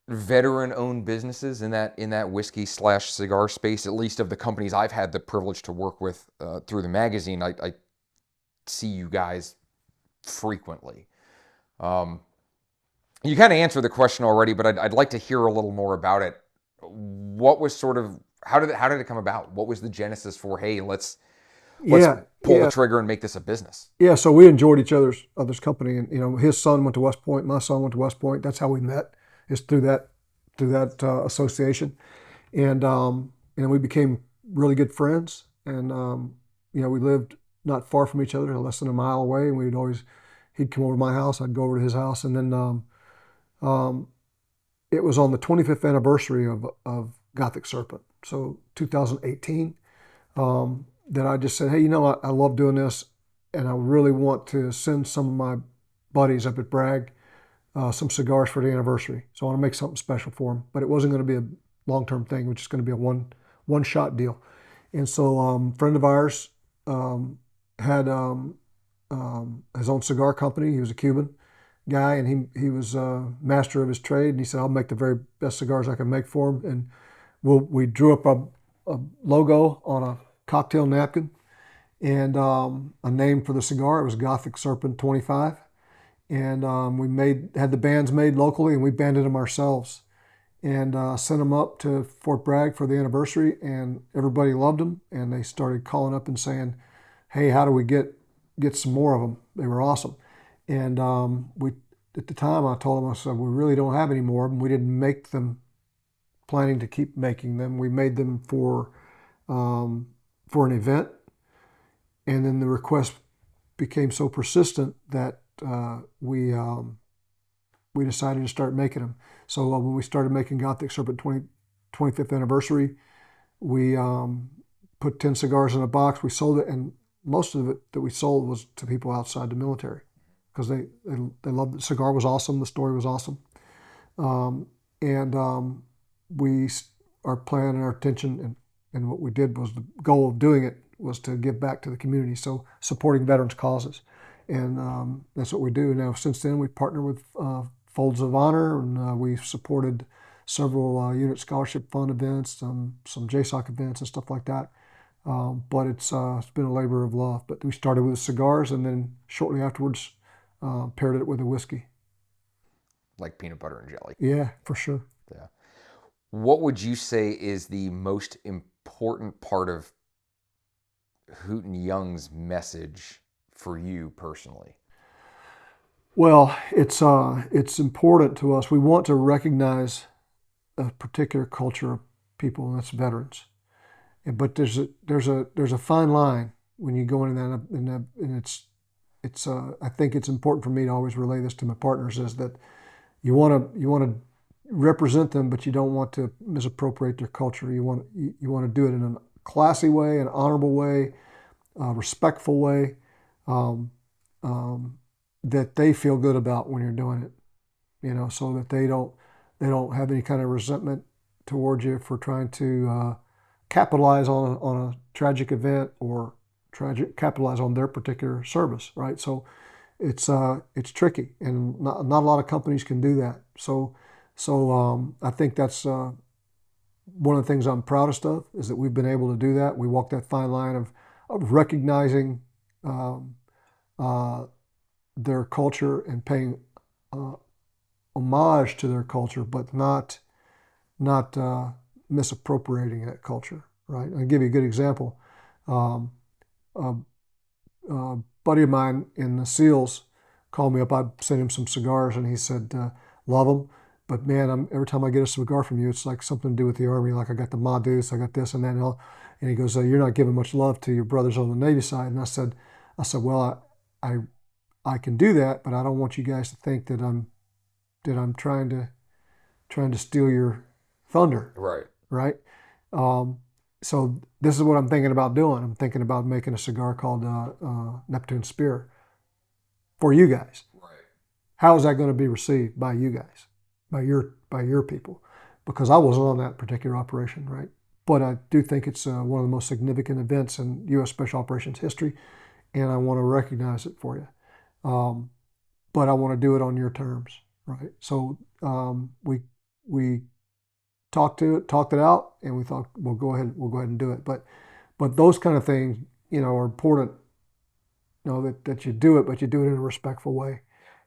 veteran-owned businesses in that whiskey slash cigar space. At least of the companies I've had the privilege to work with through the magazine, I see you guys frequently. Um, you kind of answered the question already, but I'd like to hear a little more about it. What was sort of how did it come about? What was the genesis for, hey, let's Yeah, pull the yeah, trigger and make this a business? yeah. So we enjoyed each other's company, and his son went to West Point, my son went to West Point. That's how we met, is through that association, and we became really good friends. And we lived not far from each other, less than a mile away, and he'd come over to my house, I'd go over to his house, and then um, it was on the 25th anniversary of Gothic Serpent, so 2018. That I just said, hey, I love doing this, and I really want to send some of my buddies up at Bragg some cigars for the anniversary. So I want to make something special for them. But it wasn't going to be a long-term thing, which is going to be a one-shot deal. And so a friend of ours had his own cigar company. He was a Cuban guy, and he was a master of his trade. And he said, I'll make the very best cigars I can make for him. And we drew up a logo on a cocktail napkin and a name for the cigar. It was Gothic Serpent 25. And we had the bands made locally, and we banded them ourselves and sent them up to Fort Bragg for the anniversary, and everybody loved them, and they started calling up and saying, hey, how do we get some more of them? They were awesome. And we at the time, I told them, I said, we really don't have any more of them. We didn't make them planning to keep making them. We made them for an event, and then the request became so persistent that we decided to start making them. So when we started making Gothic Serpent 25th anniversary, we put 10 cigars in a box. We sold it, and most of it that we sold was to people outside the military because they loved it. The cigar was awesome. The story was awesome. And we, our plan and our intention and what we did was the goal of doing it was to give back to the community. So supporting veterans causes. And that's what we do. Now, since then, we partner with Folds of Honor, and we've supported several unit scholarship fund events, some JSOC events and stuff like that. But it's been a labor of love. But we started with cigars, and then shortly afterwards paired it with a whiskey. Like peanut butter and jelly. Yeah, for sure. Yeah. What would you say is the most important part of Hooten Young's message for you personally? Well, it's important to us. We want to recognize a particular culture of people, and that's veterans. But there's a fine line when you go into that, and it's I think it's important for me to always relay this to my partners, is that you want to represent them, but you don't want to misappropriate their culture. You want to do it in a classy way, an honorable way, a respectful way, that they feel good about when you're doing it. So that they don't have any kind of resentment towards you for trying to capitalize on a tragic event or capitalize on their particular service, right? So it's tricky, and not a lot of companies can do that. So I think that's one of the things I'm proudest of, is that we've been able to do that. We walk that fine line of recognizing their culture and paying homage to their culture, but not misappropriating that culture, right? I'll give you a good example. A buddy of mine in the SEALs called me up. I sent him some cigars, and he said, love them, but man, every time I get a cigar from you, it's like something to do with the Army. Like I got the Ma Deuce, I got this and that, and he goes, you're not giving much love to your brothers on the Navy side. And I said, well, I can do that, but I don't want you guys to think that I'm trying to steal your thunder. Right. Right. So this is what I'm thinking about doing. I'm thinking about making a cigar called Neptune Spear for you guys. Right. How is that going to be received by you guys, by your people? Because I wasn't on that particular operation, right? But I do think it's one of the most significant events in U.S. Special Operations history, and I want to recognize it for you. but I want to do it on your terms, right? So we talked it out, and we thought we'll go ahead and do it. But those kind of things, are important. That you do it, but you do it in a respectful way,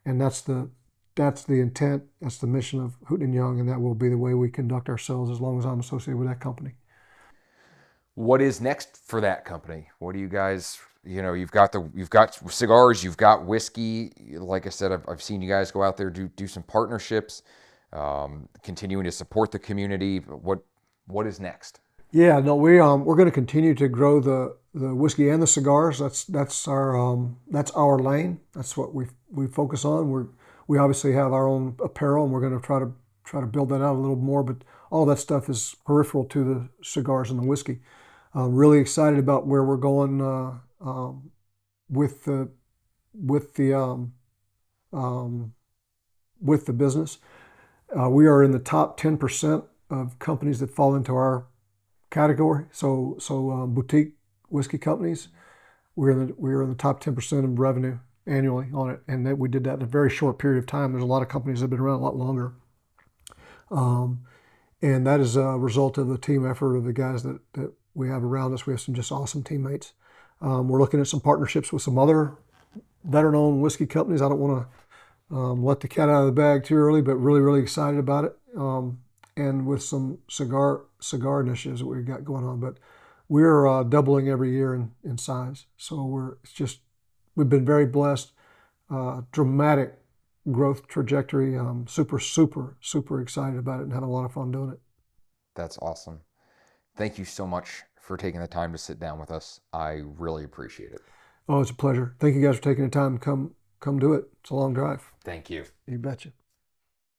and that's the intent. That's the mission of Hooten and Young, and that will be the way we conduct ourselves as long as I'm associated with that company. What is next for that company? What do you guys? You've got cigars, you've got whiskey. Like I said, I've seen you guys go out there do some partnerships, continuing to support the community. What is next? Yeah, no, we're going to continue to grow the whiskey and the cigars. That's our lane. That's what we focus on. We obviously have our own apparel, and we're going to try to build that out a little more. But all that stuff is peripheral to the cigars and the whiskey. Really excited about where we're going with the with the um, with the business. We are in the top 10% of companies that fall into our category. So boutique whiskey companies, we're in the top 10% of revenue annually on it, and that we did that in a very short period of time. There's a lot of companies that have been around a lot longer, um, and that is a result of the team effort of the guys that we have around us. We have some just awesome teammates. We're looking at some partnerships with some other veteran-owned whiskey companies. I don't want to let the cat out of the bag too early, but really, really excited about it. And with some cigar initiatives that we've got going on. But we're doubling every year in size. So we've been very blessed. Dramatic growth trajectory. Super, super, super excited about it and had a lot of fun doing it. That's awesome. Thank you so much for taking the time to sit down with us. I really appreciate it. Oh, it's a pleasure. Thank you guys for taking the time to come do it. It's a long drive. Thank you. You betcha.